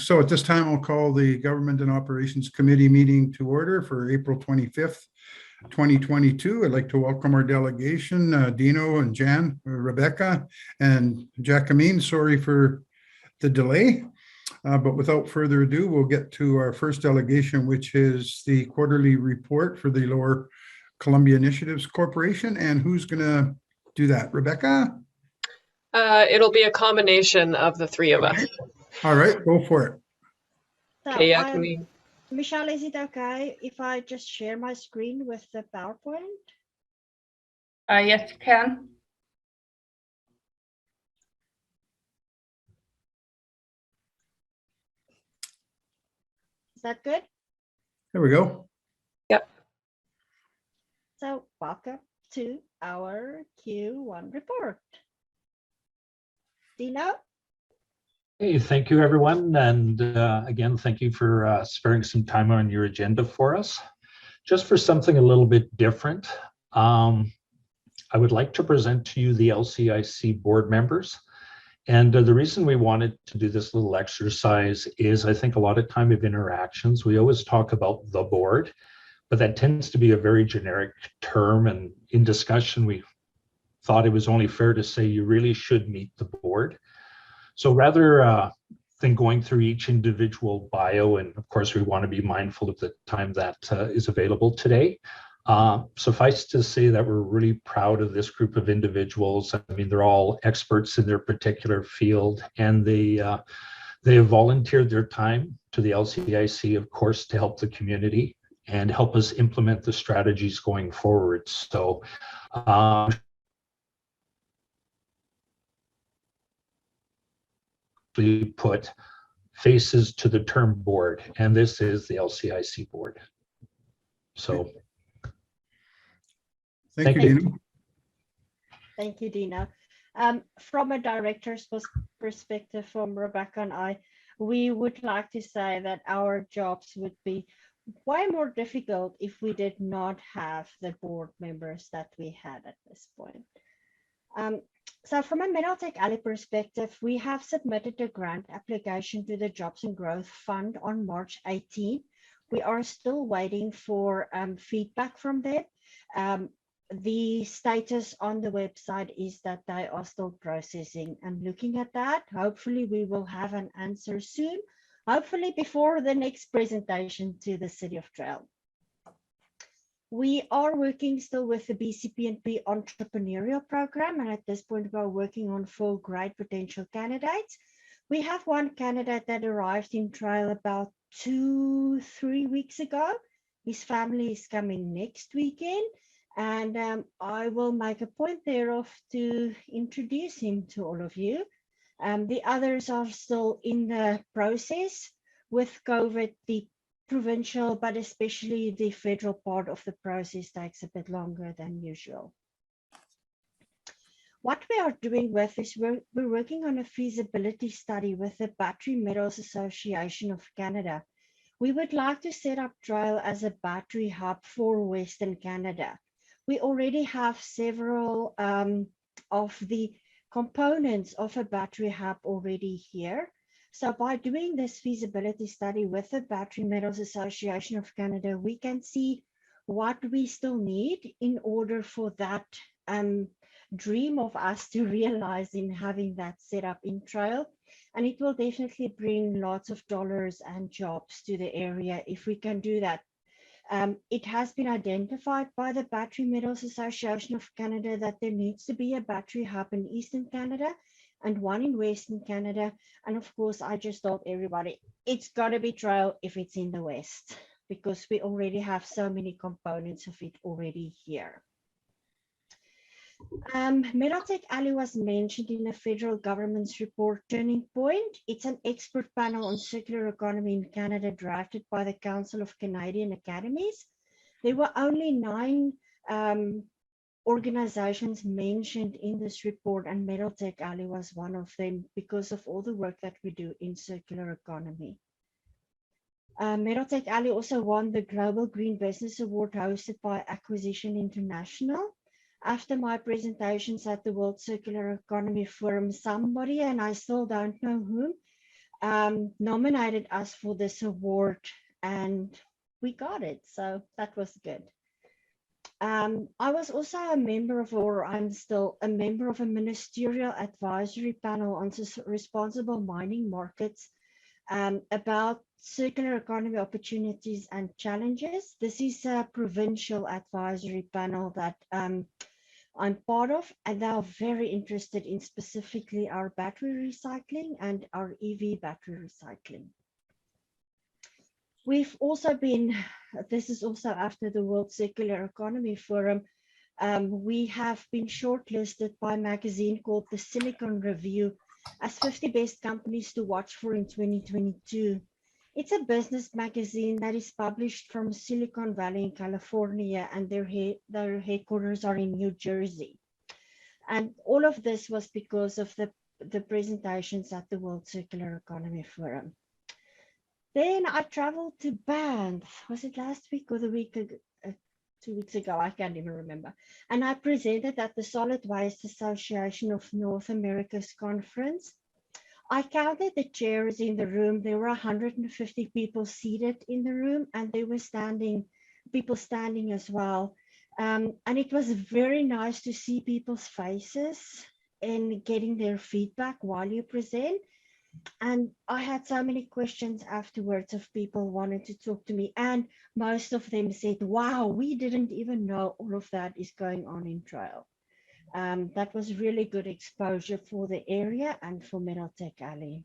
So at this time, I'll call the Government and Operations Committee meeting to order for April 25th, 2022. I'd like to welcome our delegation, Dino and Jan, Rebecca, and Jacqueline. Sorry for the delay, but without further ado, we'll get to our first delegation, which is the quarterly report for the Lower Columbia Initiatives Corporation. And who's going to do that? Rebecca? It'll be a combination of the three of us. All right, go for it. Okay, Jacqueline. Michelle, is it okay if I just share my screen with the PowerPoint? Yes, you can. Is that good? There we go. Yep. So welcome to our Q1 report. Dino? Hey, thank you, everyone. And again, thank you for sparing some time on your agenda for us. Just for something a little bit different, I would like to present to you the LCIC board members. And the reason we wanted to do this little exercise is I think a lot of time of interactions, we always talk about the board, but that tends to be a very generic term. And in discussion, we thought it was only fair to say you really should meet the board. So rather than going through each individual bio, and of course we want to be mindful of the time that is available today, suffice to say that we're really proud of this group of individuals. I mean, they're all experts in their particular field, and they have volunteered their time to the LCIC, of course, to help the community and help us implement the strategies going forward. So we put faces to the term board, and this is the LCIC board. So Thank you, Dino. Thank you, Dino. From a director's perspective, from Rebecca and I, we would like to say that our jobs would be way more difficult if we did not have the board members that we had at this point. So from a Medaltech Alley perspective, we have submitted a grant application to the Jobs and Growth Fund on March 18. We are still waiting for feedback from them. The status on the website is that they are still processing and looking at that. Hopefully we will have an answer soon, hopefully before the next presentation to the City of Trail. We are working still with the BCP&P entrepreneurial program, and at this point we're working on 4 great potential candidates. We have one candidate that arrived in Trail about 2-3 weeks ago. His family is coming next weekend, and I will make a point thereof to introduce him to all of you. The others are still in the process. With COVID, the provincial, but especially the federal part of the process takes a bit longer than usual. What we are doing with is we're working on a feasibility study with the Battery Metals Association of Canada. We would like to set up Trail as a battery hub for Western Canada. We already have several of the components of a battery hub already here. So by doing this feasibility study with the Battery Metals Association of Canada, we can see what we still need in order for that dream of us to realize in having that set up in Trail. And it will definitely bring lots of dollars and jobs to the area if we can do that. It has been identified by the Battery Metals Association of Canada that there needs to be a battery hub in Eastern Canada and one in Western Canada. And of course, I just told everybody, it's got to be Trail if it's in the West, because we already have so many components of it already here. Medaltech Alley was mentioned in the federal government's report Turning Point. It's an expert panel on circular economy in Canada drafted by the Council of Canadian Academies. There were only 9 organizations mentioned in this report, and Medaltech Alley was one of them because of all the work that we do in circular economy. Medaltech Alley also won the Global Green Business Award hosted by Acquisition International. After my presentations at the World Circular Economy Forum, somebody, and I still don't know whom, nominated us for this award, and we got it. So that was good. I was also a member of, or I'm still a member of, a ministerial advisory panel on responsible mining markets about circular economy opportunities and challenges. This is a provincial advisory panel that I'm part of, and they are very interested in specifically our battery recycling and our EV battery recycling. We've also been, this is also after the World Circular Economy Forum, we have been shortlisted by a magazine called the Silicon Review as 50 best companies to watch for in 2022. It's a business magazine that is published from Silicon Valley in California, and their headquarters are in New Jersey. And all of this was because of the presentations at the World Circular Economy Forum. Then I traveled to Banff. Was it last week or the week ago? 2 weeks ago? I can't even remember. And I presented at the Solid Waste Association of North America's conference. I counted the chairs in the room. There were 150 people seated in the room, and they were people standing as well. And it was very nice to see people's faces and getting their feedback while you present. And I had so many questions afterwards of people wanting to talk to me, and most of them said, wow, we didn't even know all of that is going on in Trail. That was really good exposure for the area and for Metal Tech Alley.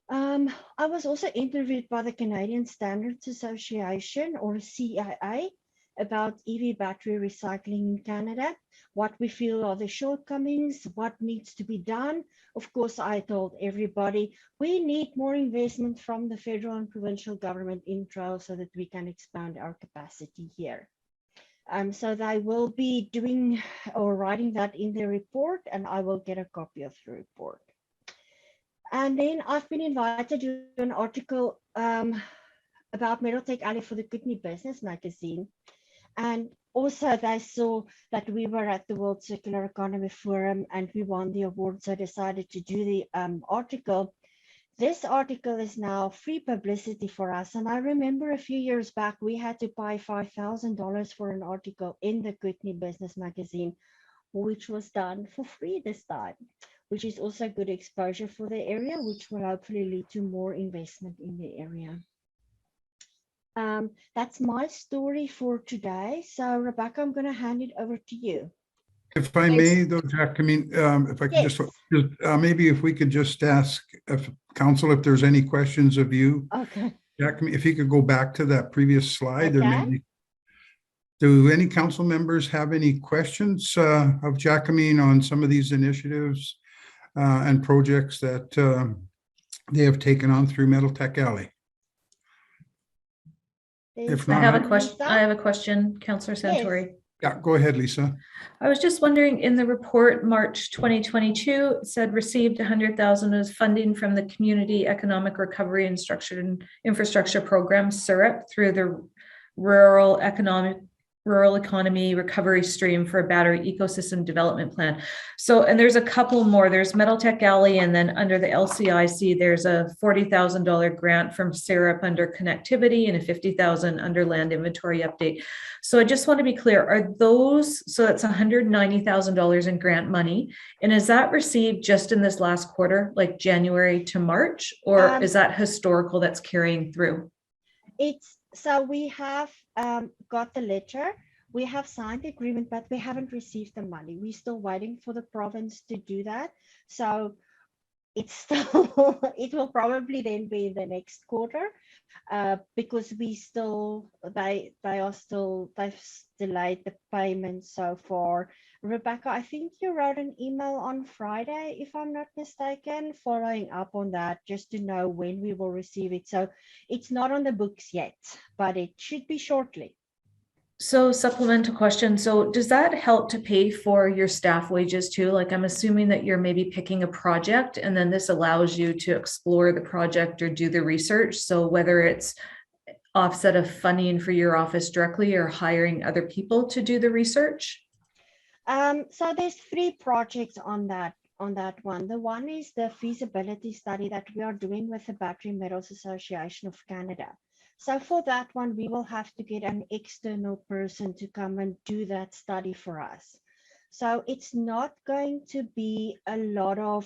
I was also interviewed by the Canadian Standards Association, or CIA, about EV battery recycling in Canada, what we feel are the shortcomings, what needs to be done. Of course, I told everybody, we need more investment from the federal and provincial government in Trail so that we can expand our capacity here. So they will be doing or writing that in their report, and I will get a copy of the report. And then I've been invited to do an article about Metal Tech Alley for the Kootenay Business Magazine. And also they saw that we were at the World Circular Economy Forum and we won the award, so I decided to do the article. This article is now free publicity for us. And I remember a few years back, we had to pay $5,000 for an article in the Kootenay Business Magazine, which was done for free this time, which is also good exposure for the area, which will hopefully lead to more investment in the area. That's my story for today. So Rebecca, I'm going to hand it over to you. If I may, though, Jack, I mean, if I could Yes. just, maybe if we could just ask if council, if there's any questions of you. Okay. Jack, if you could go back to that previous slide, there may Okay. be. Do any council members have any questions of Jacqueline on some of these initiatives and projects that they have taken on through Metal Tech Alley? If There's not, I have a Lisa. question. I have a question, Councillor Santori. Yeah, go ahead, Lisa. I was just wondering, in the report, March 2022, it said received 100,000 as funding from the Community Economic Recovery and Structured Infrastructure Program, SIRIP, through the Rural Economy Recovery Stream for a Battery Ecosystem Development Plan. So, and there's a couple more. There's Metal Tech Alley, and then under the LCIC, there's a $40,000 grant from SIRIP under connectivity and a $50,000 under land inventory update. So I just want to be clear, are those, so that's $190,000 in grant money. And is that received just in this last quarter, like January to March, or is that historical that's carrying through? It's, so we have got the letter, we have signed the agreement, but we haven't received the money. We're still waiting for the province to do that. So it's still, it will probably then be the next quarter because we still, they've delayed the payment so far. Rebecca, I think you wrote an email on Friday, if I'm not mistaken, following up on that, just to know when we will receive it. So it's not on the books yet, but it should be shortly. So supplemental question. So does that help to pay for your staff wages too? Like, I'm assuming that you're maybe picking a project and then this allows you to explore the project or do the research. So whether it's offset of funding for your office directly or hiring other people to do the research? So there's 3 projects on on that one. The one is the feasibility study that we are doing with the Battery Metals Association of Canada. So for that one, we will have to get an external person to come and do that study for us. So it's not going to be a lot of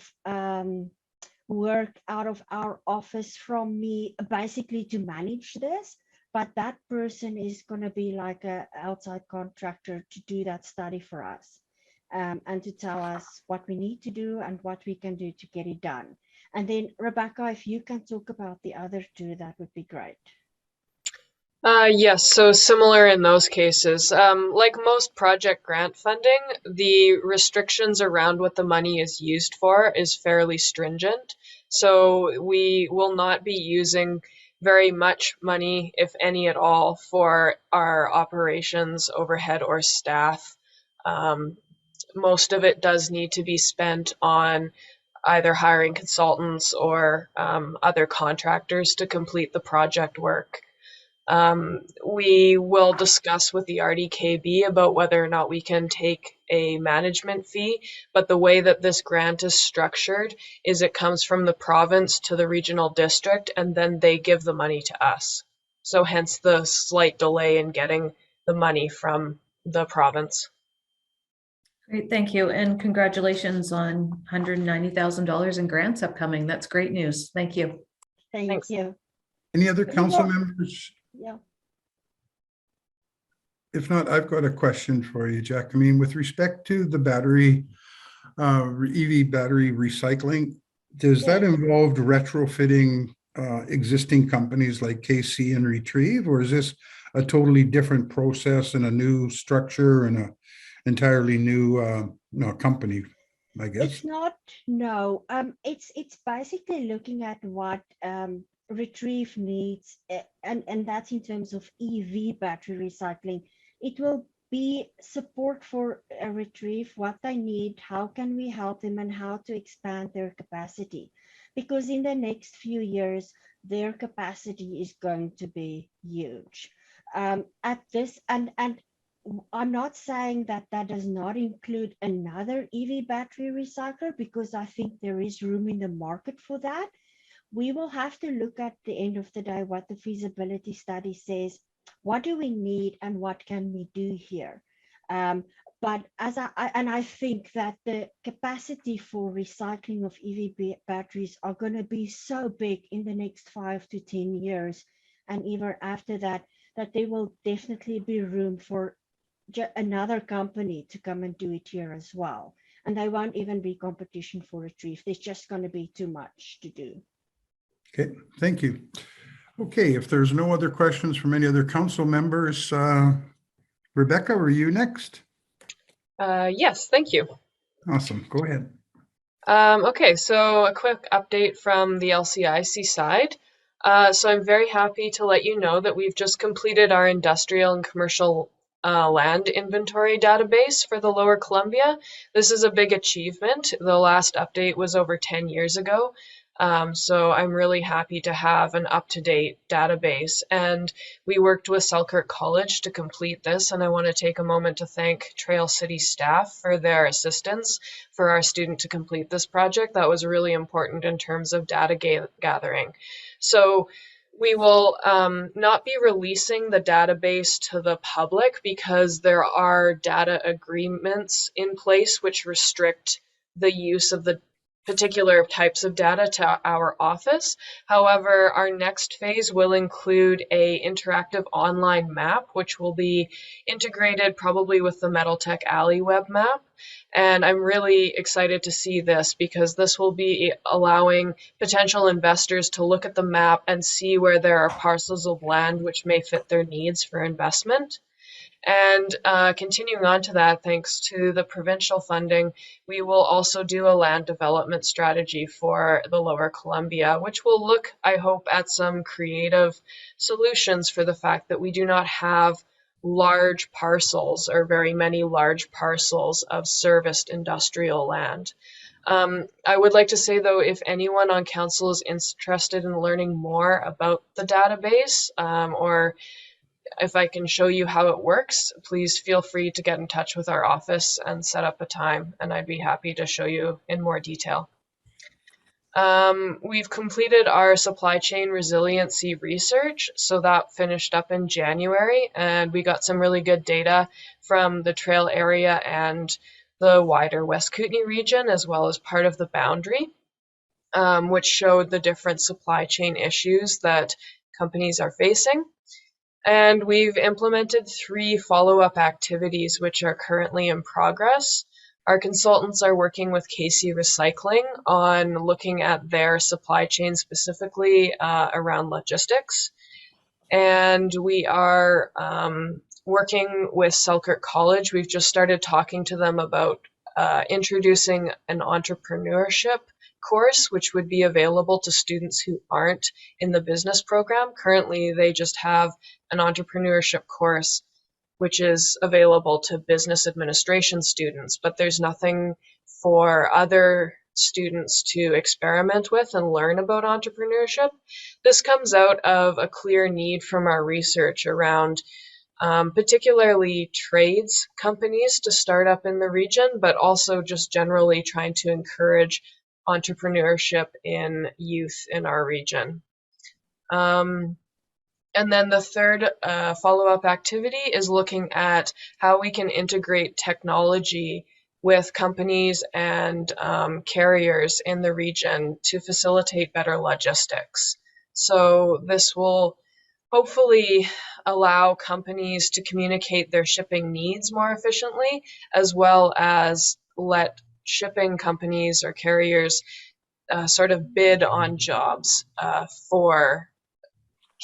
work out of our office from me basically to manage this, but that person is going to be like an outside contractor to do that study for us, and to tell us what we need to do and what we can do to get it done. And then Rebecca, if you can talk about the other two, that would be great. Yes, so similar in those cases. Like most project grant funding, the restrictions around what the money is used for is fairly stringent. So we will not be using very much money, if any at all, for our operations, overhead, or staff. Most of it does need to be spent on either hiring consultants or other contractors to complete the project work. We will discuss with the RDKB about whether or not we can take a management fee, but the way that this grant is structured is it comes from the province to the regional district, and then they give the money to us. So hence the slight delay in getting the money from the province. Great, thank you. And congratulations on $190,000 in grants upcoming. That's great news. Thank you. Thank Thanks. you. Any other We council will- members? Yeah. If not, I've got a question for you, Jack. I mean, with respect to the battery, EV battery recycling, does that Yes. involve retrofitting existing companies like KC and Retrieve, or is this a totally different process and a new structure and a entirely new company, I guess? It's not, no. It's basically looking at what Retrieve needs, and that's in terms of EV battery recycling. It will be support for Retrieve, what they need, how can we help them, and how to expand their capacity. Because in the next few years, their capacity is going to be huge. At this, and I'm not saying that that does not include another EV battery recycler, because I think there is room in the market for that. We will have to look at the end of the day what the feasibility study says. What do we need and what can we do here? But as I think that the capacity for recycling of EV batteries are going to be so big in the next 5 to 10 years, and even after that, that there will definitely be room for another company to come and do it here as well. And there won't even be competition for Retrieve. There's just going to be too much to do. Okay, thank you. Okay, if there's no other questions from any other council members, Rebecca, were you next? Yes, thank you. Awesome, go ahead. Okay, so a quick update from the LCIC side. So I'm very happy to let you know that we've just completed our industrial and commercial land inventory database for the Lower Columbia. This is a big achievement. The last update was over 10 years ago. So I'm really happy to have an up-to-date database, and we worked with Selkirk College to complete this, and I want to take a moment to thank Trail City staff for their assistance for our student to complete this project. That was really important in terms of data gathering. So we will not be releasing the database to the public because there are data agreements in place which restrict the use of the particular types of data to our office. However, our next phase will include a interactive online map, which will be integrated probably with the Metaltech Alley web map. And I'm really excited to see this because this will be allowing potential investors to look at the map and see where there are parcels of land which may fit their needs for investment. And continuing on to that, thanks to the provincial funding, we will also do a land development strategy for the Lower Columbia, which will look, I hope, at some creative solutions for the fact that we do not have large parcels or very many large parcels of serviced industrial land. I would like to say, though, if anyone on council is interested in learning more about the database or if I can show you how it works, please feel free to get in touch with our office and set up a time, and I'd be happy to show you in more detail. We've completed our supply chain resiliency research, so that finished up in January, and we got some really good data from the trail area and the wider West Kootenay region, as well as part of the boundary, which showed the different supply chain issues that companies are facing. And we've implemented 3 follow-up activities which are currently in progress. Our consultants are working with KC Recycling on looking at their supply chain specifically around logistics. And we are working with Selkirk College. We've just started talking to them about introducing an entrepreneurship course, which would be available to students who aren't in the business program. Currently, they just have an entrepreneurship course, which is available to business administration students, but there's nothing for other students to experiment with and learn about entrepreneurship. This comes out of a clear need from our research around particularly trades companies to start up in the region, but also just generally trying to encourage entrepreneurship in youth in our region. And then the third follow-up activity is looking at how we can integrate technology with companies and carriers in the region to facilitate better logistics. So this will hopefully allow companies to communicate their shipping needs more efficiently, as well as let shipping companies or carriers sort of bid on jobs for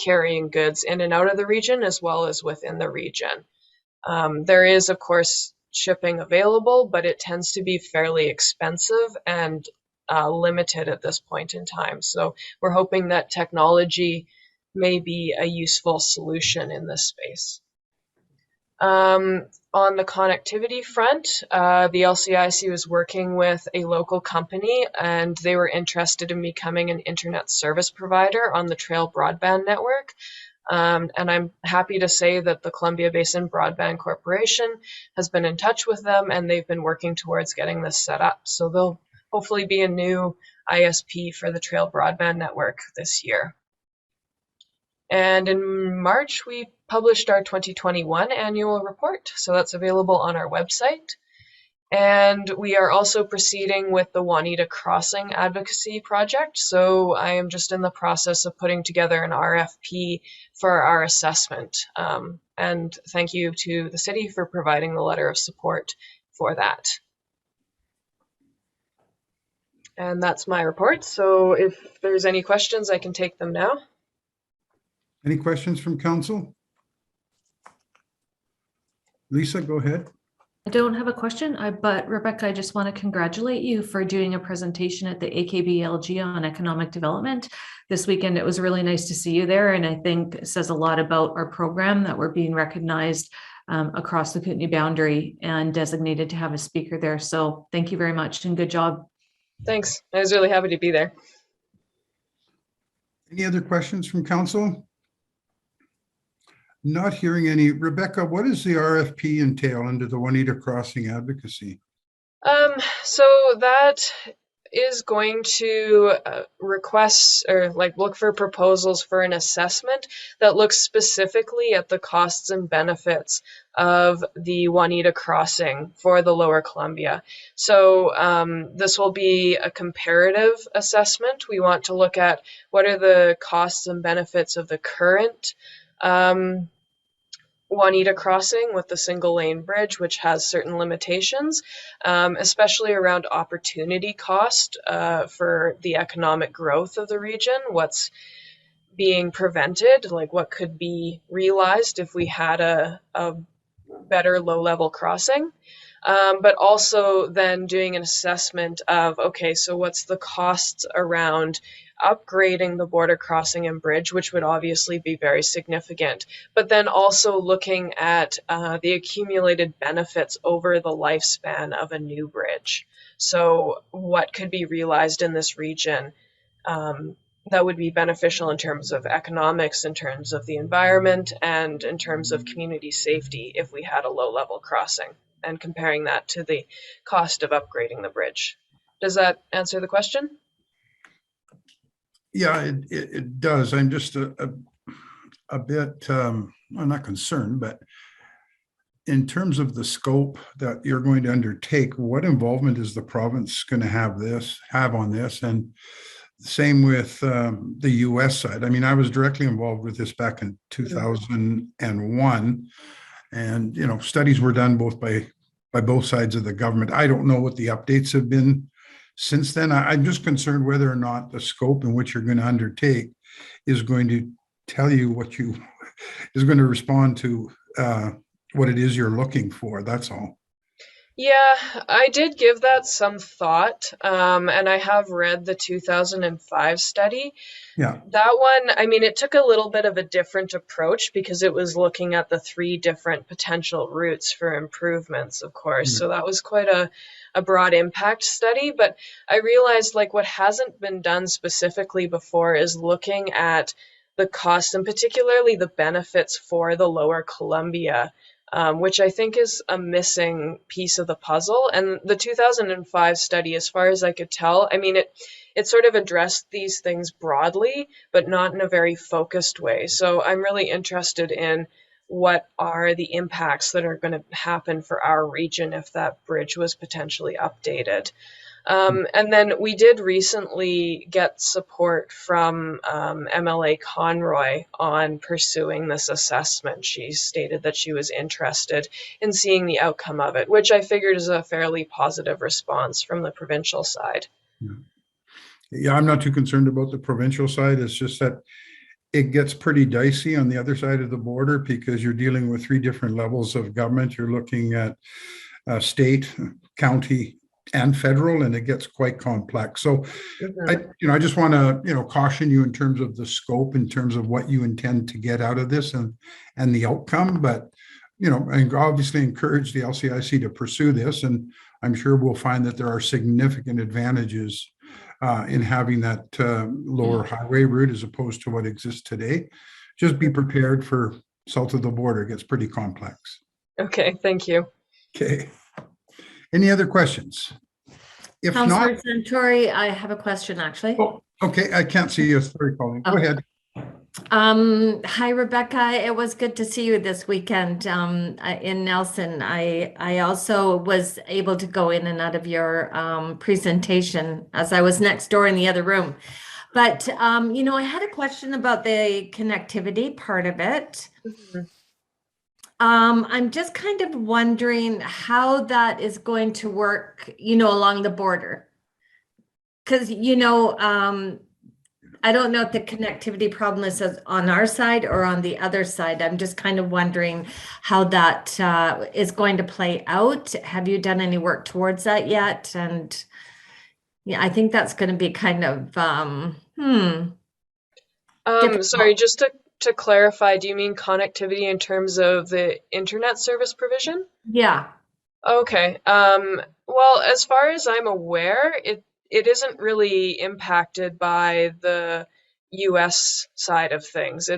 carrying goods in and out of the region, as well as within the region. There is, of course, shipping available, but it tends to be fairly expensive and limited at this point in time. So we're hoping that technology may be a useful solution in this space. On the connectivity front, the LCIC was working with a local company, and they were interested in becoming an internet service provider on the Trail broadband network. And I'm happy to say that the Columbia Basin Broadband Corporation has been in touch with them, and they've been working towards getting this set up. So they'll hopefully be a new ISP for the Trail broadband network this year. And in March, we published our 2021 annual report, so that's available on our website. And we are also proceeding with the Juanita Crossing advocacy project. So I am just in the process of putting together an RFP for our assessment. And thank you to the city for providing the letter of support for that. And that's my report. So if there's any questions, I can take them now. Any questions from council? Lisa, go ahead. I don't have a question, but Rebecca, I just want to congratulate you for doing a presentation at the AKBLG on economic development this weekend. It was really nice to see you there, and I think it says a lot about our program that we're being recognized across the Kootenay boundary and designated to have a speaker there. So thank you very much and good job. Thanks. I was really happy to be there. Any other questions from council? Not hearing any. Rebecca, what does the RFP entail under the Juanita Crossing advocacy? So that is going to request or look for proposals for an assessment that looks specifically at the costs and benefits of the Juanita Crossing for the Lower Columbia. So this will be a comparative assessment. We want to look at what are the costs and benefits of the current Juanita Crossing with the single lane bridge, which has certain limitations, especially around opportunity cost for the economic growth of the region. What's being prevented, like what could be realized if we had a better low-level crossing, but also then doing an assessment of, okay, so what's the costs around upgrading the border crossing and bridge, which would obviously be very significant, but then also looking at the accumulated benefits over the lifespan of a new bridge. So what could be realized in this region that would be beneficial in terms of economics, in terms of the environment, and in terms of community safety if we had a low-level crossing, and comparing that to the cost of upgrading the bridge. Does that answer the question? Yeah, it does. I'm just a bit, I'm not concerned, but in terms of the scope that you're going to undertake, what involvement is the province going to have on this? And same with the US side. I mean, I was directly involved with this back in 2001. And, you know, studies were done by both sides of the government. I don't know what the updates have been since then. I'm just concerned whether or not the scope in which you're going to undertake is going to tell you what you is going to respond to what it is you're looking for. That's all. Yeah, I did give that some thought, and I have read the 2005 study. Yeah. That one, I mean, it took a little bit of a different approach because it was looking at the 3 different potential routes for improvements, of course. So that was quite a broad impact study. But I realized, like, what hasn't been done specifically before is looking at the costs and particularly the benefits for the Lower Columbia, which I think is a missing piece of the puzzle. And the 2005 study, as far as I could tell, I mean, it sort of addressed these things broadly, but not in a very focused way. So I'm really interested in what are the impacts that are going to happen for our region if that bridge was potentially updated. And then we did recently get support from MLA Conroy on pursuing this assessment. She stated that she was interested in seeing the outcome of it, which I figured is a fairly positive response from the provincial side. Yeah, I'm not too concerned about the provincial side. It's just that it gets pretty dicey on the other side of the border because you're dealing with 3 different levels of government. You're looking at state, county, and federal, and it gets quite complex. So I just want to, caution you in terms of the scope, in terms of what you intend to get out of this and the outcome. But, and obviously encourage the LCIC to pursue this. And I'm sure we'll find that there are significant advantages in having that lower highway route as opposed to what exists today. Just be prepared for south of the border. It gets pretty complex. Okay, thank you. Okay. Any other questions? If Councillor not, Santori, I have a question actually. oh, okay, I can't see you. Sorry, Colleen. Go ahead. Hi, Rebecca. It was good to see you this weekend in Nelson. I also was able to go in and out of your presentation as I was next door in the other room. But, I had a question about the connectivity part of it. I'm just kind of wondering how that is going to work, along the border. Because, I don't know if the connectivity problem is on our side or on the other side. I'm just kind of wondering how that is going to play out. Have you done any work towards that yet? And yeah, I think that's going to be kind of, sorry, just to clarify, do you mean connectivity in terms of the internet service provision? Yeah. Okay. Well, as far as I'm aware, it isn't really impacted by the US side of things.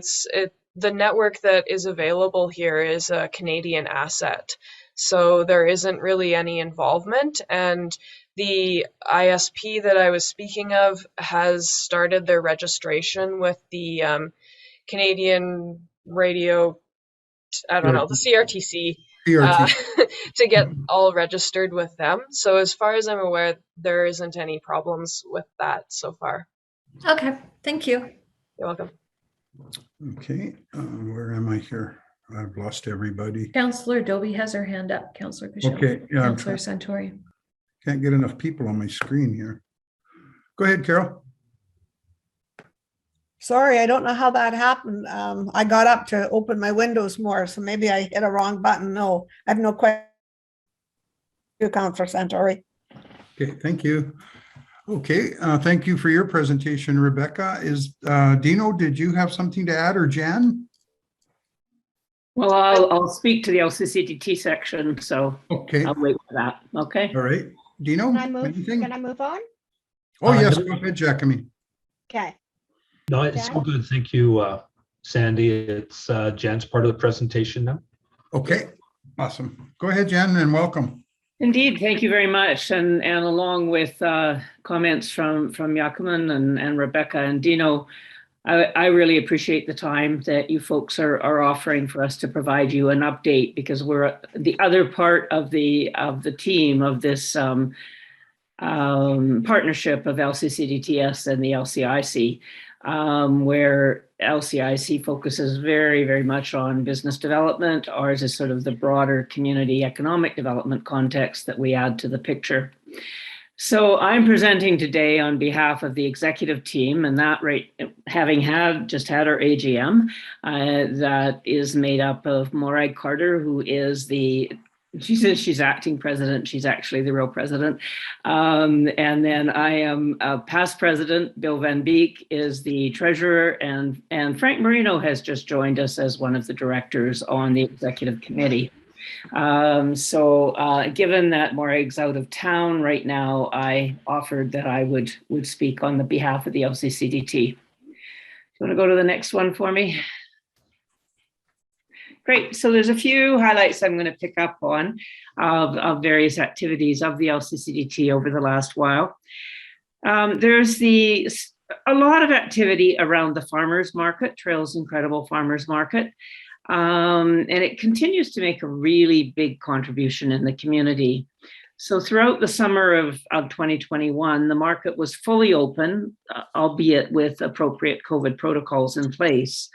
The network that is available here is a Canadian asset. So there isn't really any involvement. And the ISP that I was speaking of has started their registration with the Canadian radio, I don't know, the CRTC. To get all registered with them. So as far as I'm aware, there isn't any problems with that so far. Okay, thank you. You're welcome. Okay, where am I here? I've lost everybody. Councillor Dobie has her hand up. Councillor Bishop. Okay, yeah, Councillor Santori. Can't get enough people on my screen here. Go ahead, Carol. Sorry, I don't know how that happened. I got up to open my windows more, so maybe I hit a wrong button. No, I have no question. You, Councillor Santori. Okay, thank you. Okay, thank you for your presentation, Rebecca. Dino, did you have something to add, or Jan? Well, I'll speak to the LCCTT section, so okay, I'll wait for that. Okay. All right, Dino. Can I move on? Oh yes, go ahead, Jacqueline. Okay. No, it's all Jan? good. Thank you, Sandy. It's Jan's part of the presentation now. Okay, awesome. Go ahead, Jen, and welcome. Indeed, thank you very much. And along with comments from Jacoman and Rebecca and Dino, I really appreciate the time that you folks are offering for us to provide you an update, because we're the other part of the team of this partnership of LCCDTS and the LCIC, where LCIC focuses very, very much on business development. Ours is sort of the broader community economic development context that we add to the picture. So I'm presenting today on behalf of the executive team, and that having just had our AGM, that is made up of Morag Carter, who is she says she's acting president. She's actually the real president. And then I am past president. Bill Van Beek is the treasurer, and Frank Marino has just joined us as one of the directors on the executive committee. So given that Morag's out of town right now, I offered that I would speak on the behalf of the LCCDT. Do you want to go to the next one for me? Great. So there's a few highlights I'm going to pick up on of various activities of the LCCDT over the last while. There's a lot of activity around the farmers market, Trails Incredible Farmers Market. And it continues to make a really big contribution in the community. So throughout the summer of 2021, the market was fully open, albeit with appropriate COVID protocols in place.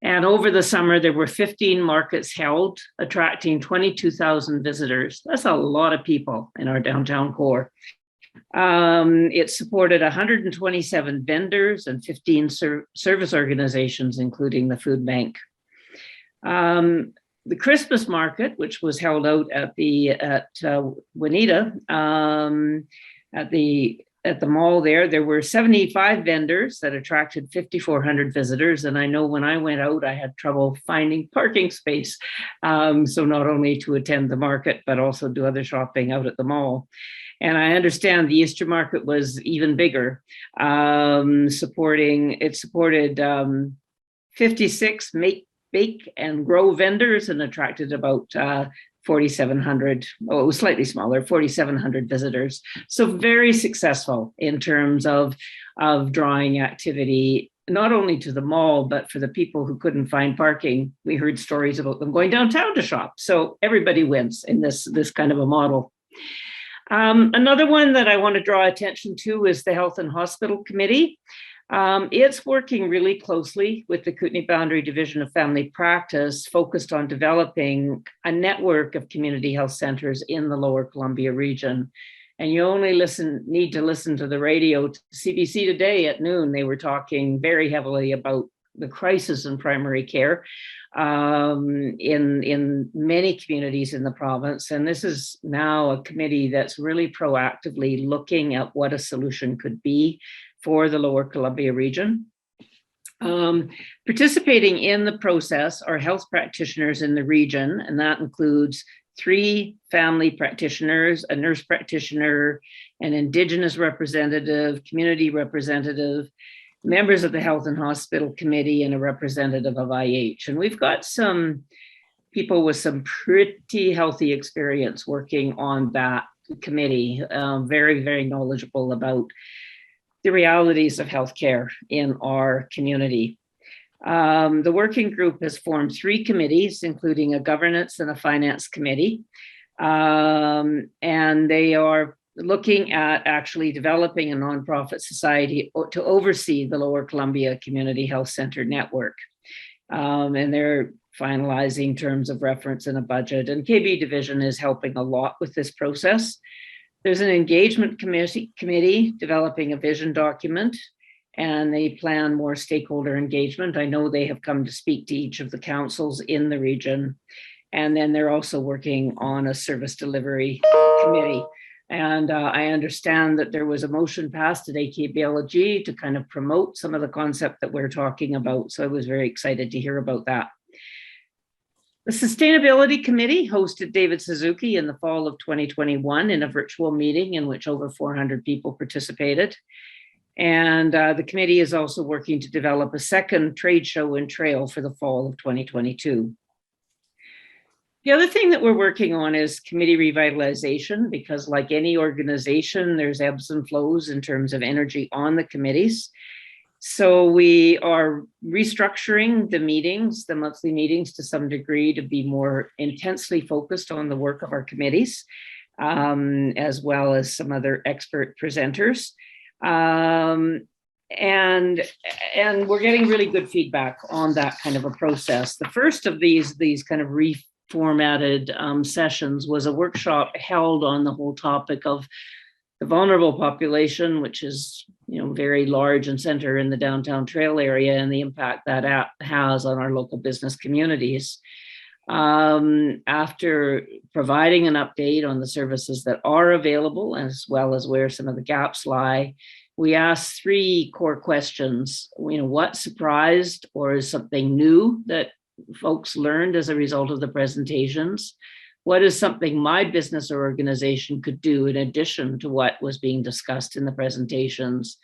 And over the summer, there were 15 markets held, attracting 22,000 visitors. That's a lot of people in our downtown core. It supported 127 vendors and 15 service organizations, including the food bank. The Christmas market, which was held out at Juanita, at the mall there were 75 vendors that attracted 5,400 visitors. And I know when I went out, I had trouble finding parking space. So not only to attend the market, but also do other shopping out at the mall. And I understand the Easter market was even bigger. It supported 56 bake and grow vendors and attracted about 4,700, it was slightly smaller, 4,700 visitors. So very successful in terms of drawing activity, not only to the mall, but for the people who couldn't find parking. We heard stories about them going downtown to shop. So everybody wins in this kind of a model. Another one that I want to draw attention to is the Health and Hospital Committee. It's working really closely with the Kootenay Boundary Division of Family Practice, focused on developing a network of community health centers in the Lower Columbia region. And you only need to listen to the radio. To CBC Today at noon, they were talking very heavily about the crisis in primary care in many communities in the province. And this is now a committee that's really proactively looking at what a solution could be for the Lower Columbia region. Participating in the process are health practitioners in the region, and that includes 3 family practitioners, a nurse practitioner, an Indigenous representative, community representative, members of the Health and Hospital Committee, and a representative of IH. And we've got some people with some pretty healthy experience working on that committee, very, very knowledgeable about the realities of healthcare in our community. The working group has formed 3 committees, including a governance and a finance committee. And they are looking at actually developing a nonprofit society to oversee the Lower Columbia Community Health Center network. And they're finalizing terms of reference in a budget. And KB Division is helping a lot with this process. There's an engagement committee developing a vision document, and they plan more stakeholder engagement. I know they have come to speak to each of the councils in the region. And then they're also working on a service delivery committee. And I understand that there was a motion passed at AKBLG to kind of promote some of the concept that we're talking about. So I was very excited to hear about that. The Sustainability Committee hosted David Suzuki in the fall of 2021 in a virtual meeting in which over 400 people participated. And the committee is also working to develop a second trade show and trail for the fall of 2022. The other thing that we're working on is committee revitalization, because like any organization, there's ebbs and flows in terms of energy on the committees. So we are restructuring the meetings, the monthly meetings, to some degree to be more intensely focused on the work of our committees, as well as some other expert presenters. And we're getting really good feedback on that kind of a process. The first of these kind of reformatted sessions was a workshop held on the whole topic of the vulnerable population, which is, you know, very large and center in the downtown trail area, and the impact that has on our local business communities. After providing an update on the services that are available, as well as where some of the gaps lie, we asked 3 core questions. You know, what surprised or is something new that folks learned as a result of the presentations? What is something my business or organization could do in addition to what was being discussed in the presentations?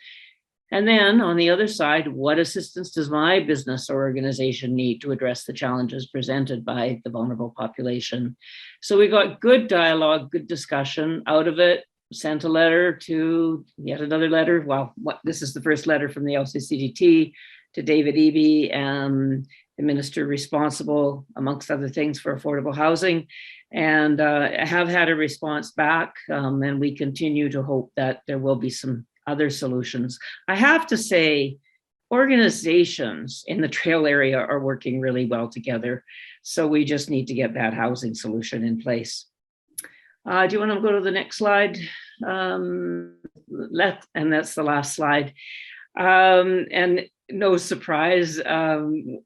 And then on the other side, what assistance does my business or organization need to address the challenges presented by the vulnerable population? So we got good dialogue, good discussion out of it, sent a letter to yet another letter. Well, this is the first letter from the LCCDT to David Eby, the minister responsible, amongst other things, for affordable housing. And I have had a response back, and we continue to hope that there will be some other solutions. I have to say, organizations in the trail area are working really well together. So we just need to get that housing solution in place. Do you want to go to the next slide? And that's the last slide. And no surprise,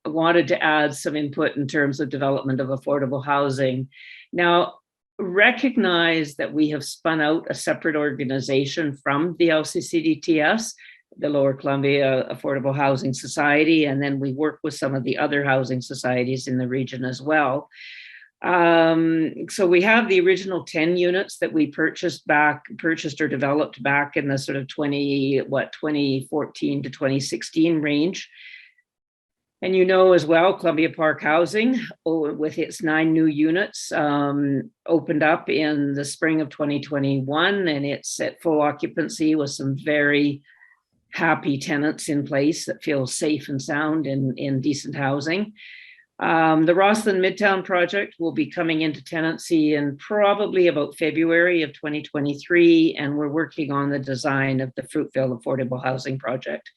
wanted to add some input in terms of development of affordable housing. Now, recognize that we have spun out a separate organization from the LCCDTS, the Lower Columbia Affordable Housing Society, and then we work with some of the other housing societies in the region as well. So we have the original 10 units that we purchased or developed back in the sort of 2014 to 2016 range. And you know as well, Columbia Park Housing, with its 9 new units, opened up in the spring of 2021, and it's at full occupancy with some very happy tenants in place that feel safe and sound in decent housing. The Rosslyn Midtown project will be coming into tenancy in probably about February of 2023, and we're working on the design of the Fruitville Affordable Housing Project.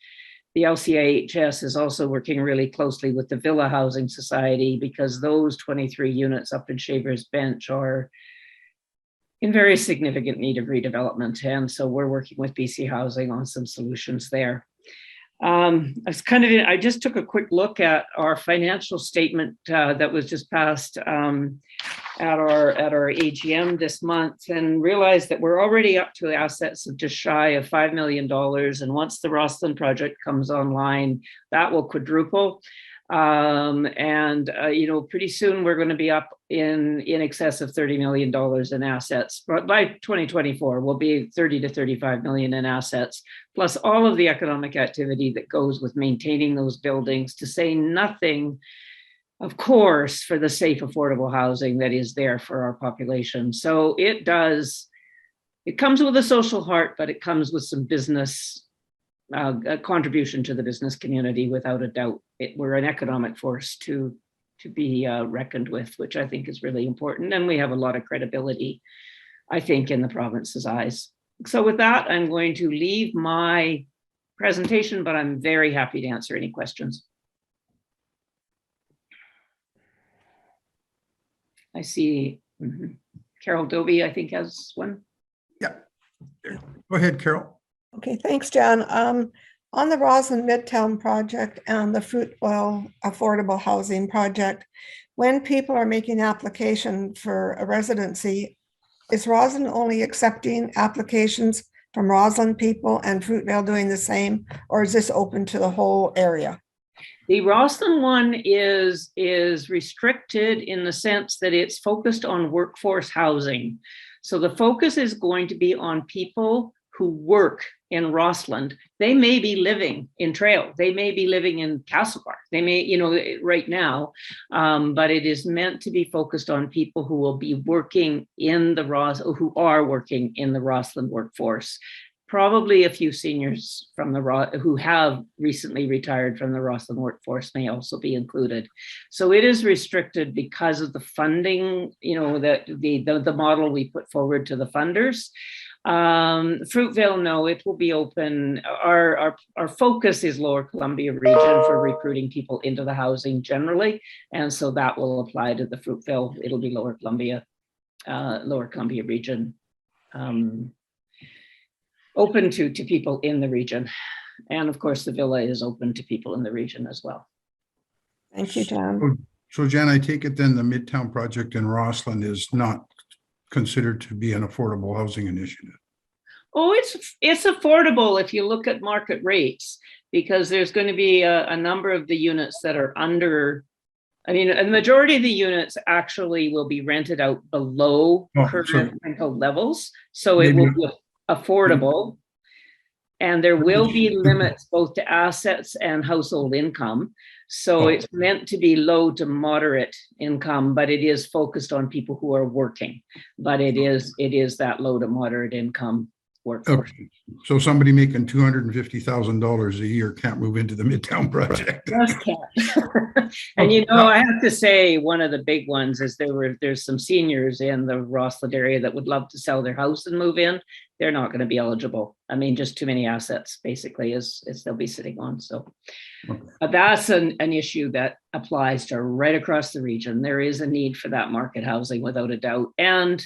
The LCIHS is also working really closely with the Villa Housing Society, because those 23 units up in Shavers Bench are in very significant need of redevelopment. And so we're working with BC Housing on some solutions there. I just took a quick look at our financial statement that was just passed at our AGM this month, and realized that we're already up to assets of just shy of $5 million. And once the Rosslyn project comes online, that will quadruple. You know, pretty soon we're going to be up in excess of $30 million in assets. But by 2024, we'll be 30 to 35 million in assets, plus all of the economic activity that goes with maintaining those buildings, to say nothing, of course, for the safe, affordable housing that is there for our population. So it comes with a social heart, but it comes with some business a contribution to the business community, without a doubt. We're an economic force to be reckoned with, which I think is really important. And we have a lot of credibility, I think, in the province's eyes. So with that, I'm going to leave my presentation, but I'm very happy to answer any questions. I see Carol Dobie, I think, has one. Yeah. Go ahead, Carol. Okay, thanks, Jan. On the Rosslyn Midtown project and the Fruitville Affordable Housing Project, when people are making application for a residency, is Rosslyn only accepting applications from Rosslyn people and Fruitville doing the same, or is this open to the whole area? The Rosslyn one is restricted in the sense that it's focused on workforce housing. So the focus is going to be on people who work in Rossland, they may be living in Trail, they may be living in Castlebar, they may, you know, right now, but it is meant to be focused on people who will be working in the who are working in the Rossland workforce. Probably a few seniors from the who have recently retired from the Rossland workforce may also be included. So it is restricted because of the funding, you know, that the model we put forward to the funders. Fruitvale, no, it will be open. Our focus is Lower Columbia region for recruiting people into the housing generally, and so that will apply to the Fruitvale. It'll be Lower Columbia region. Open to people in the region. And of course, the villa is open to people in the region as well. Thank you, Jan. So Jan, I take it then the Midtown project in Rossland is not considered to be an affordable housing initiative? Oh, it's affordable if you look at market rates, because there's going to be a number of the units that are under, I mean, a majority of the units actually will be rented out below current rental levels. So it will be affordable, and there will be limits both to assets and household income. So it's meant to be low to moderate income, but it is focused on people who are working. But it is that low to moderate income workforce. Okay. So somebody making $250,000 a year can't move into the Midtown project. Just can't. And you know, I have to say, one of the big ones is there's some seniors in the Rossland area that would love to sell their house and move in. They're not going to be eligible. I mean, just too many assets basically is they'll be sitting on. So that's an issue that applies to right across the region. There is a need for that market housing without a doubt. And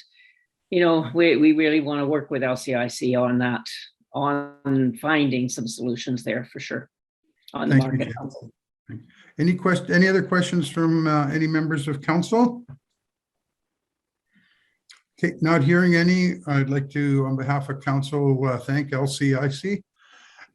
you know, we really want to work with LCIC on that, on finding some solutions there for sure on the market. Any other questions from any members of council? Okay, not hearing any. I'd like to, on behalf of council, thank LCIC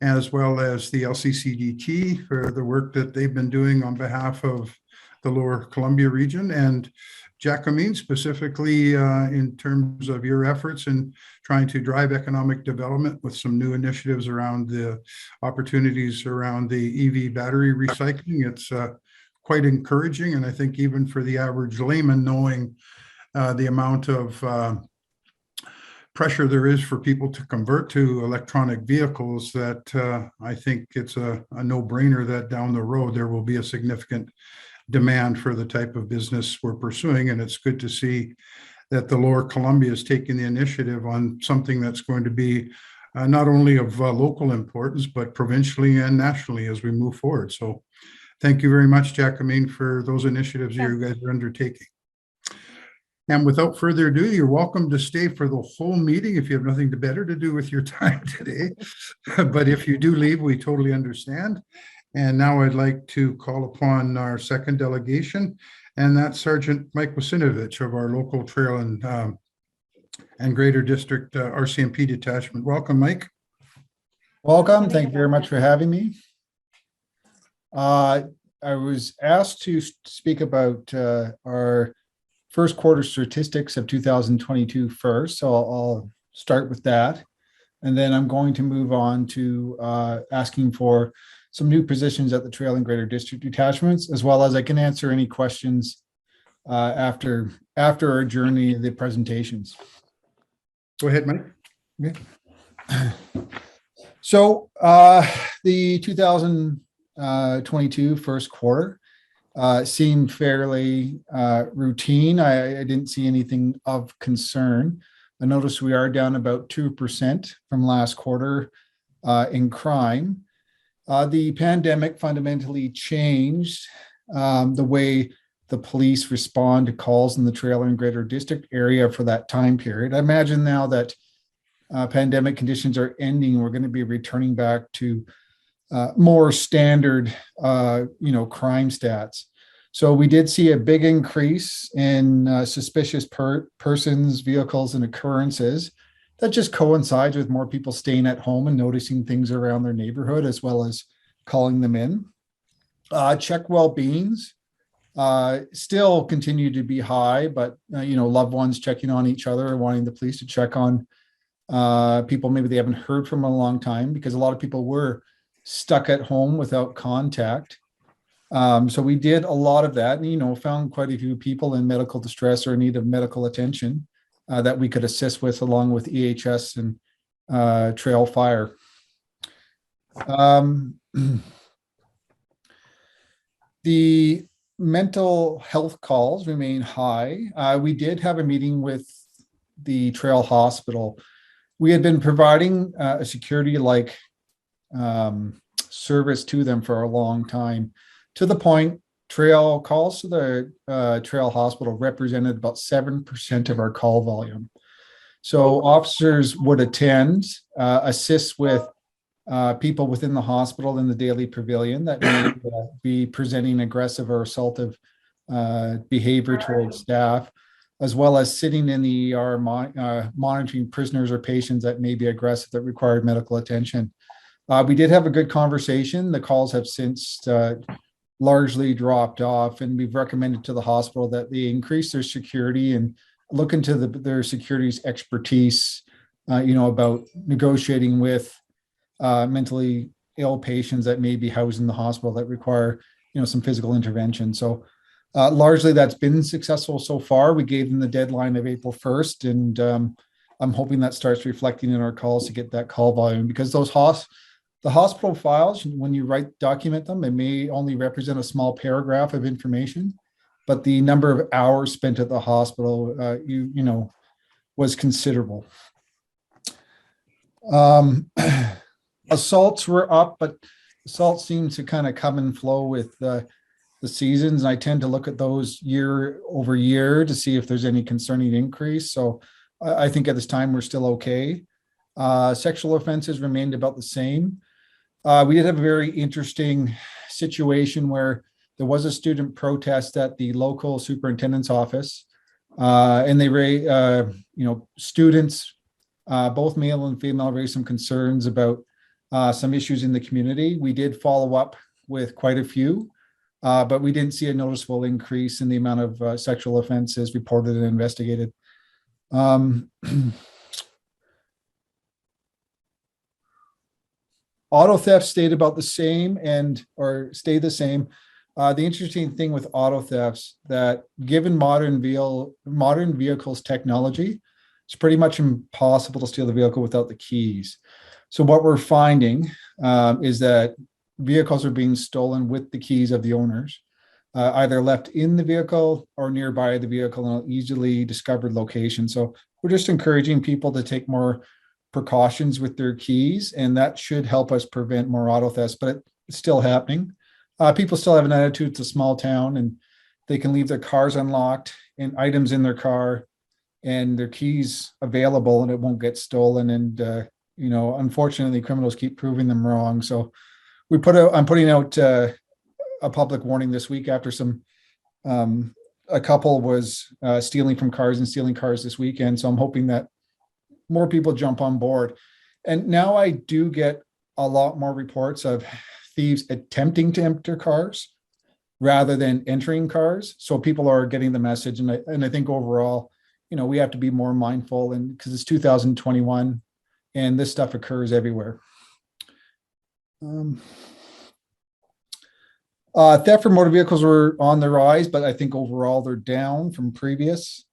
as well as the LCCDT for the work that they've been doing on behalf of the Lower Columbia region, and Jacqueline, specifically in terms of your efforts in trying to drive economic development with some new initiatives around the opportunities around the EV battery recycling. It's quite encouraging. And I think even for the average layman, knowing the amount of pressure there is for people to convert to electronic vehicles, that I think it's a no-brainer that down the road there will be a significant demand for the type of business we're pursuing. And it's good to see that the Lower Columbia is taking the initiative on something that's going to be not only of local importance, but provincially and nationally as we move forward. So thank you very much, Jacqueline, for those initiatives you guys are undertaking. And without further ado, you're welcome to stay for the whole meeting if you have nothing better to do with your time today. But if you do leave, we totally understand. And now I'd like to call upon our second delegation, and that's Sergeant Mike Wasinovich of our local trail and Greater District RCMP detachment. Welcome, Mike. Welcome. Thank you very much for having me. I was asked to speak about our first quarter statistics of 2022 first, so I'll start with that. And then I'm going to move on to asking for some new positions at the Trail and Greater District detachments, as well as I can answer any questions after our journey of the presentations. Go ahead, Mike. Okay. So the 2022 first quarter seemed fairly routine. I didn't see anything of concern. I noticed we are down about 2% from last quarter in crime. The pandemic fundamentally changed the way the police respond to calls in the Trail and Greater District area for that time period. I imagine now that pandemic conditions are ending, we're going to be returning back to more standard, crime stats. So we did see a big increase in suspicious persons, vehicles, and occurrences. That just coincides with more people staying at home and noticing things around their neighborhood, as well as calling them in. Check well-beings still continue to be high, but loved ones checking on each other, wanting the police to check on people maybe they haven't heard from in a long time because a lot of people were stuck at home without contact. So we did a lot of that and, found quite a few people in medical distress or in need of medical attention that we could assist with along with EHS and Trail Fire. The mental health calls remain high. We did have a meeting with the Trail Hospital. We had been providing a security-like service to them for a long time, to the point Trail calls to the Trail Hospital represented about 7% of our call volume. So officers would attend, assist with people within the hospital in the daily pavilion that may be presenting aggressive or assaultive behavior towards staff, as well as sitting in the ER monitoring prisoners or patients that may be aggressive that required medical attention. We did have a good conversation. The calls have since largely dropped off, and we've recommended to the hospital that they increase their security and look into their security's expertise, about negotiating with mentally ill patients that may be housed in the hospital that require, some physical intervention. So largely that's been successful so far. We gave them the deadline of April 1st, and I'm hoping that starts reflecting in our calls to get that call volume, because the hospital files, when you document them, it may only represent a small paragraph of information, but the number of hours spent at the hospital, was considerable. Assaults were up, but assaults seem to kind of come and flow with the seasons. And I tend to look at those year over year to see if there's any concerning increase. So I think at this time we're still okay. Sexual offenses remained about the same. We did have a very interesting situation where there was a student protest at the local superintendent's office, and students, both male and female, raised some concerns about some issues in the community. We did follow up with quite a few, but we didn't see a noticeable increase in the amount of sexual offenses reported and investigated. Auto theft stayed about the same or stayed the same. The interesting thing with auto thefts that given modern vehicles technology, it's pretty much impossible to steal the vehicle without the keys. So what we're finding is that vehicles are being stolen with the keys of the owners, either left in the vehicle or nearby the vehicle in an easily discovered location. So we're just encouraging people to take more precautions with their keys, and that should help us prevent more auto thefts, but it's still happening. People still have an attitude, it's a small town, and they can leave their cars unlocked and items in their car and their keys available, and it won't get stolen. And unfortunately, criminals keep proving them wrong. So I'm putting out a public warning this week after a couple was stealing from cars and stealing cars this weekend. So I'm hoping that more people jump on board. And now I do get a lot more reports of thieves attempting to enter cars rather than entering cars. So people are getting the message. And I think overall, we have to be more mindful, and because it's 2021 and this stuff occurs everywhere. Theft from motor vehicles were on the rise, but I think overall they're down from previous.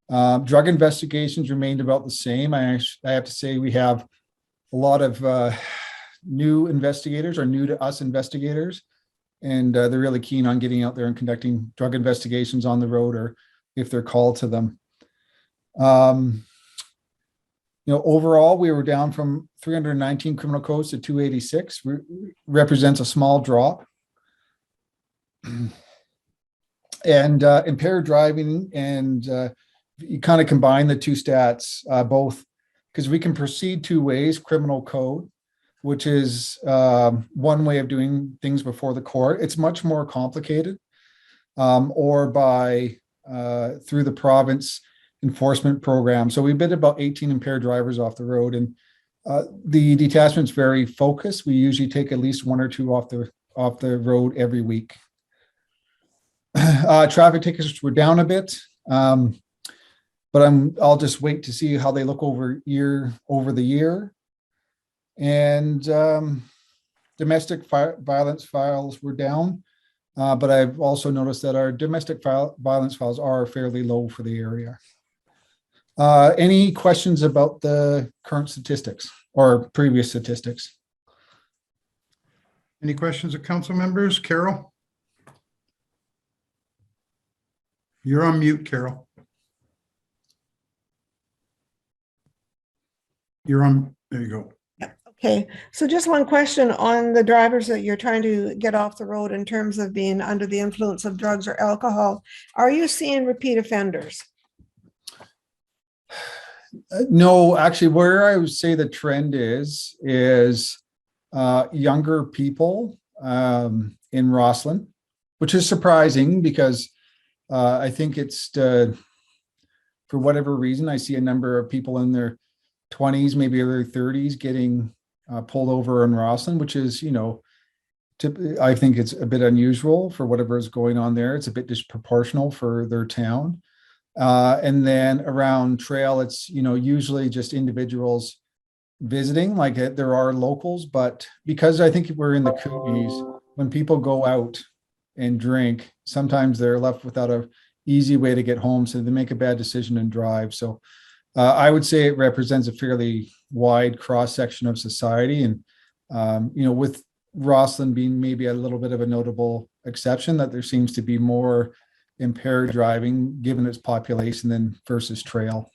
Drug investigations remained about the same. I have to say we have a lot of new investigators or new to us investigators, and they're really keen on getting out there and conducting drug investigations on the road or if they're called to them. Overall, we were down from 319 criminal codes to 286, represents a small drop. And impaired driving, and you kind of combine the two stats, both, because we can proceed two ways: criminal code, which is one way of doing things before the court. It's much more complicated, or by through the province enforcement program. So we bid about 18 impaired drivers off the road, and the detachment's very focused. We usually take at least one or two off the road every week. Traffic tickets were down a bit. but I'll just wait to see how they look over the year. And domestic violence files were down, but I've also noticed that our domestic violence files are fairly low for the area. Any questions about the current statistics or previous statistics? Any questions of council members? Carol? You're on mute, Carol. You're on, there you go. Okay, so just one question on the drivers that you're trying to get off the road in terms of being under the influence of drugs or alcohol. Are you seeing repeat offenders? No, actually, where I would say the trend is younger people in Rossland, which is surprising because I think it's for whatever reason, I see a number of people in their 20s, maybe their 30s getting pulled over in Rossland, which is, I think it's a bit unusual for whatever is going on there. It's a bit disproportional for their town. And then around trail, it's, usually just individuals visiting, like there are locals, but because I think we're in the Kootenays, when people go out and drink, sometimes they're left without an easy way to get home. So they make a bad decision and drive. So I would say it represents a fairly wide cross section of society. And, with Rossland being maybe a little bit of a notable exception, that there seems to be more impaired driving given its population than versus trail.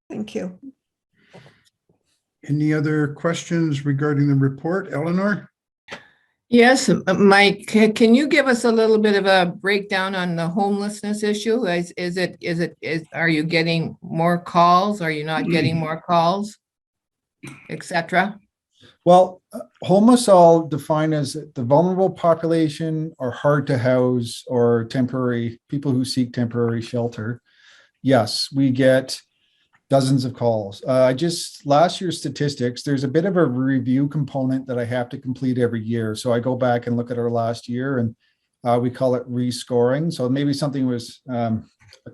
Thank you. Any other questions regarding the report? Eleanor? Yes, Mike, can you give us a little bit of a breakdown on the homelessness issue? Are you getting more calls? Are you not getting more calls, etc.? Well, homeless I'll define as the vulnerable population or hard to house or temporary people who seek temporary shelter. Yes, we get dozens of calls. Last year's statistics, there's a bit of a review component that I have to complete every year. So I go back and look at our last year and we call it rescoring. So maybe something was a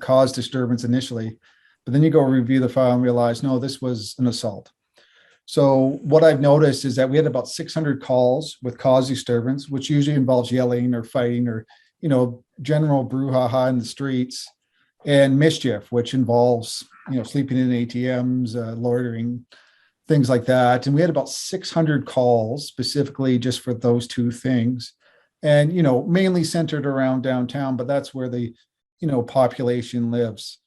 cause disturbance initially, but then you go review the file and realize, no, this was an assault. So what I've noticed is that we had about 600 calls with cause disturbance, which usually involves yelling or fighting or, general brouhaha in the streets, and mischief, which involves, sleeping in ATMs, loitering, things like that. And we had about 600 calls specifically just for those two things. And, mainly centered around downtown, but that's where the, population lives.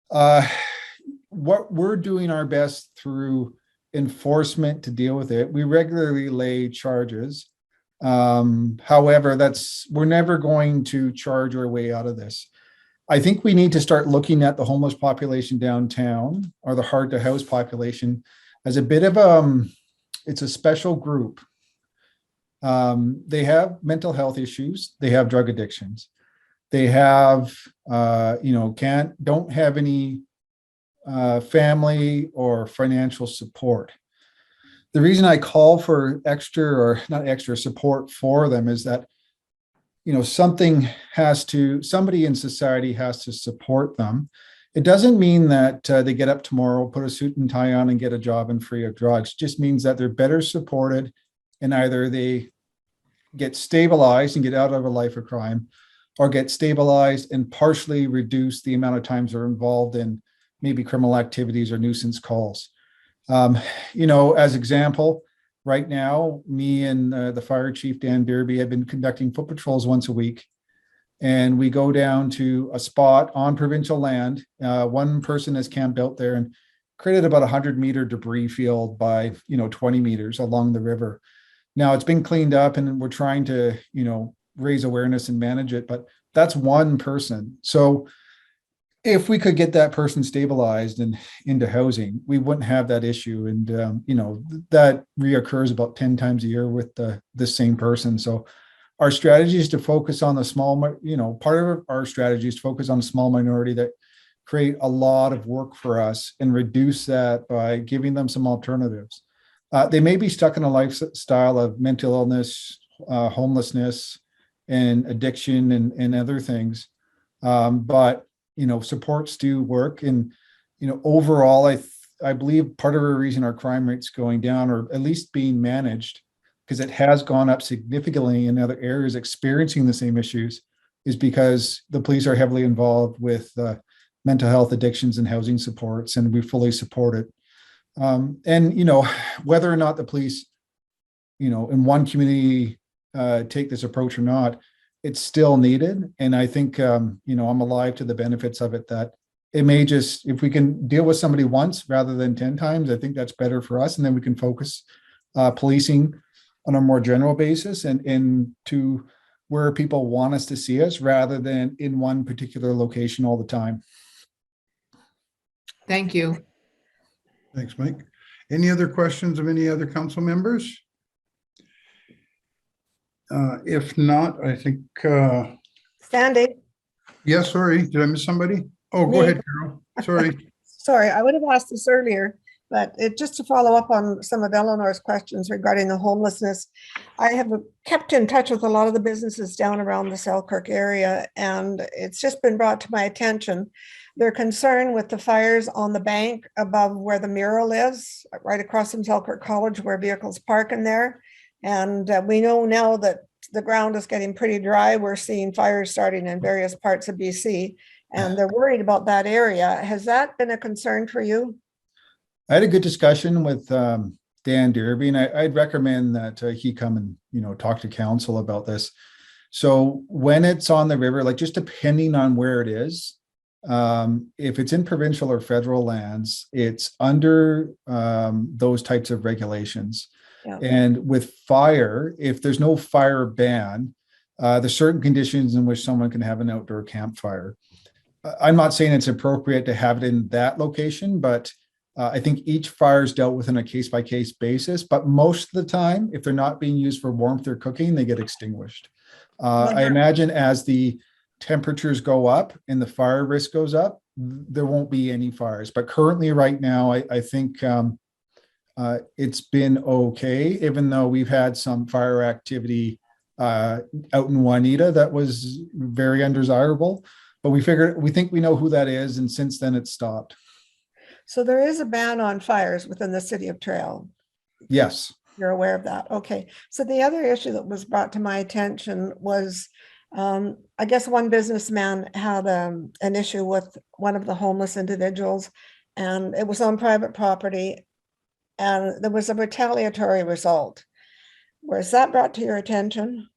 What we're doing our best through enforcement to deal with it. We regularly lay charges. However, we're never going to charge our way out of this. I think we need to start looking at the homeless population downtown or the hard to house population as a bit of it's a special group. They have mental health issues. They have drug addictions. They have, don't have any family or financial support. The reason I call for extra support for them is that, somebody in society has to support them. It doesn't mean that they get up tomorrow, put a suit and tie on and get a job and free of drugs. It just means that they're better supported and either they get stabilized and get out of a life of crime or get stabilized and partially reduce the amount of times they're involved in maybe criminal activities or nuisance calls. As example, right now, me and the fire chief, Dan Derby, have been conducting foot patrols once a week. And we go down to a spot on provincial land. One person has camped out there and created about 100-meter debris field by, 20 meters along the river. Now it's been cleaned up and we're trying to, raise awareness and manage it, but that's one person. So if we could get that person stabilized and into housing, we wouldn't have that issue. And, that reoccurs about 10 times a year with the same person. So our strategy is to focus on the small, part of our strategy is to focus on a small minority that create a lot of work for us and reduce that by giving them some alternatives. They may be stuck in a lifestyle of mental illness, homelessness, and addiction and other things. But supports do work. And, overall, I believe part of the reason our crime rate's going down, or at least being managed, because it has gone up significantly in other areas experiencing the same issues, is because the police are heavily involved with mental health, addictions, and housing supports, and we fully support it. And whether or not the police, in one community take this approach or not, it's still needed. And I think, I'm alive to the benefits of it, that it may just, if we can deal with somebody once rather than 10 times, I think that's better for us. And then we can focus policing on a more general basis and to where people want us to see us, rather than in one particular location all the time. Thank you. Thanks, Mike. Any other questions of any other council members? If not, I think, Sandy, yes, sorry, did I miss somebody? Oh, go Me. ahead, Carol. Sorry. sorry, I would have asked this earlier, but just to follow up on some of Eleanor's questions regarding the homelessness, I have kept in touch with a lot of the businesses down around the Selkirk area, and it's just been brought to my attention. They're concerned with the fires on the bank above where the mural is, right across from Selkirk College, where vehicles park in there. And we know now that the ground is getting pretty dry. We're seeing fires starting in various parts of BC, and they're worried about that area. Has that been a concern for you? I had a good discussion with Dan Derby, and I'd recommend that he come and, talk to council about this. So when it's on the river, like just depending on where it is, if it's in provincial or federal lands, it's under those types of regulations. Yeah. And with fire, if there's no fire ban, there's certain conditions in which someone can have an outdoor campfire. I'm not saying it's appropriate to have it in that location, but I think each fire is dealt with on a case-by-case basis. But most of the time, if they're not being used for warmth or cooking, they get extinguished. I imagine as the temperatures go up and the fire risk goes up, there won't be any fires. But currently, right now, I think it's been okay, even though we've had some fire activity out in Juanita that was very undesirable. But we think we know who that is, and since then it's stopped. So there is a ban on fires within the city of Trail. Yes. You're aware of that. Okay. So the other issue that was brought to my attention was, I guess one businessman had an issue with one of the homeless individuals, and it was on private property, and there was a retaliatory result. Was that brought to your attention?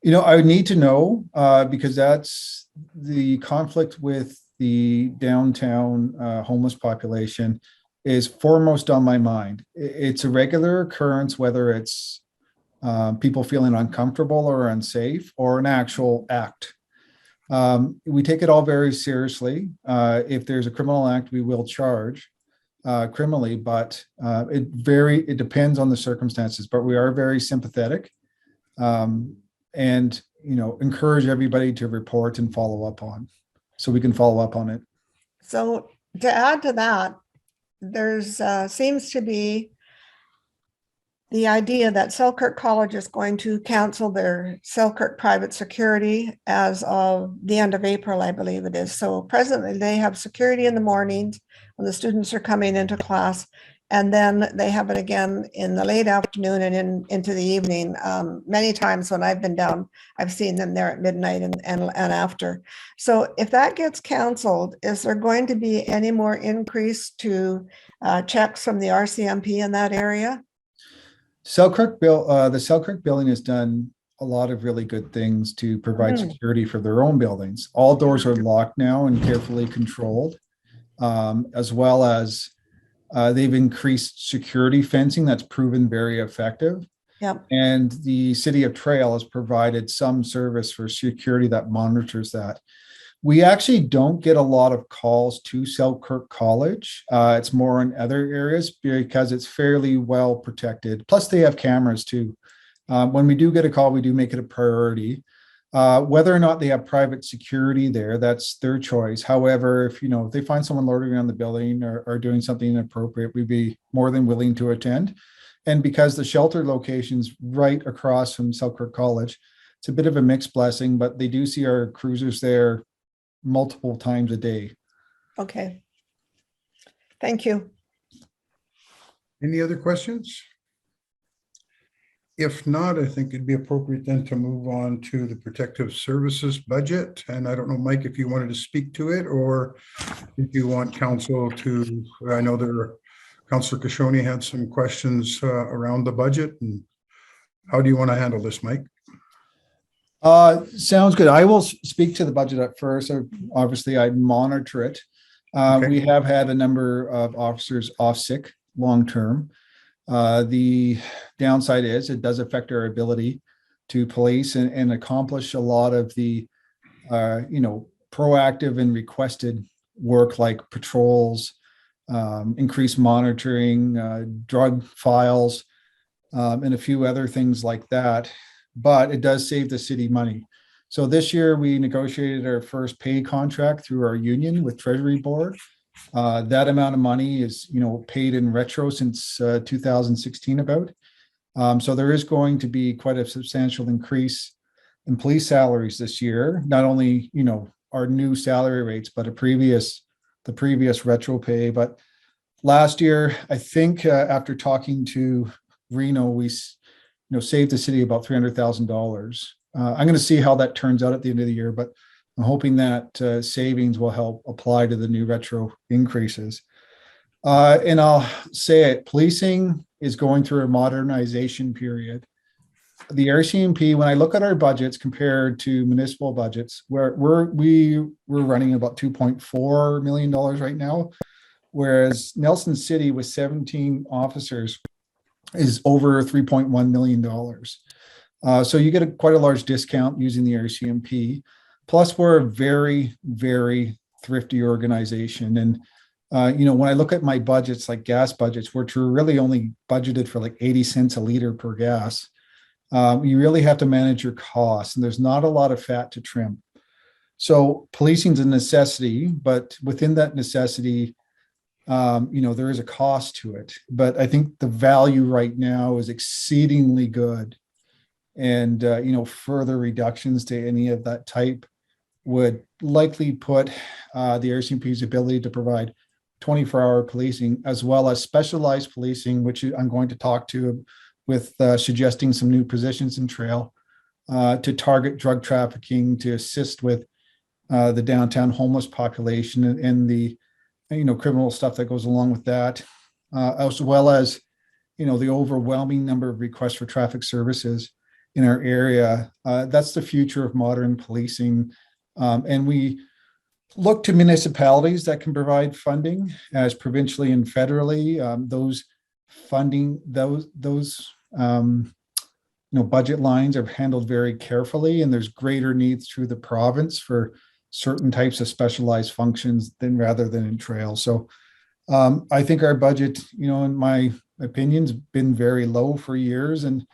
I would need to know because that's the conflict with the downtown homeless population is foremost on my mind. It's a regular occurrence, whether it's people feeling uncomfortable or unsafe or an actual act. We take it all very seriously. If there's a criminal act, we will charge criminally, but it depends on the circumstances, but we are very sympathetic and encourage everybody to report and follow up on, so we can follow up on it. So to add to that, there's seems to be the idea that Selkirk College is going to cancel their Selkirk private security as of the end of April, I believe it is. So presently they have security in the mornings when the students are coming into class, and then they have it again in the late afternoon and into the evening. Many times when I've been down, I've seen them there at midnight and after. So if that gets canceled, is there going to be any more increase to checks from the RCMP in that area? The Selkirk building has done a lot of really good things to provide security for their own buildings. All doors are locked now and carefully controlled, as well as they've increased security fencing that's proven very effective. Yep. And the city of Trail has provided some service for security that monitors that. We actually don't get a lot of calls to Selkirk College. It's more in other areas because it's fairly well protected. Plus they have cameras too. When we do get a call, we do make it a priority. Whether or not they have private security there, that's their choice. However, if they find someone loitering around the building or doing something inappropriate, we'd be more than willing to attend. And because the shelter location's right across from Selkirk College, it's a bit of a mixed blessing, but they do see our cruisers there multiple times a day. Okay. Thank you. Any other questions? If not, I think it'd be appropriate then to move on to the protective services budget. And I don't know, Mike, if you wanted to speak to it, or if you want council to, I know Councillor Kashoni had some questions around the budget. And how do you want to handle this, Mike? Sounds good. I will speak to the budget at first. Obviously, I monitor it. Okay. We have had a number of officers off sick long-term. The downside is it does affect our ability to police and accomplish a lot of the, proactive and requested work like patrols, increased monitoring, drug files, and a few other things like that. But it does save the city money. So this year we negotiated our first pay contract through our union with Treasury Board. That amount of money is, paid in retro since 2016 about. So there is going to be quite a substantial increase in police salaries this year. Not only, our new salary rates, but the previous retro pay. But last year, I think after talking to Reno, we saved the city about $300,000. I'm going to see how that turns out at the end of the year, but I'm hoping that savings will help apply to the new retro increases. And I'll say it, policing is going through a modernization period. The RCMP, when I look at our budgets compared to municipal budgets, we're running about $2.4 million right now, whereas Nelson City with 17 officers is over $3.1 million. So you get quite a large discount using the RCMP. Plus, we're a very, very thrifty organization. And, when I look at my budgets, like gas budgets, which are really only budgeted for like 80 cents a liter per gas, you really have to manage your costs, and there's not a lot of fat to trim. So policing is a necessity, but within that necessity, there is a cost to it. But I think the value right now is exceedingly good. And, further reductions to any of that type would likely put the RCMP's ability to provide 24-hour policing as well as specialized policing, which I'm going to talk to with suggesting some new positions in trail to target drug trafficking, to assist with the downtown homeless population and the, criminal stuff that goes along with that, as well as, the overwhelming number of requests for traffic services in our area. That's the future of modern policing. And we look to municipalities that can provide funding as provincially and federally. Those funding, those budget lines are handled very carefully, and there's greater needs through the province for certain types of specialized functions rather than in trail. So I think our budget, in my opinion, has been very low for years. And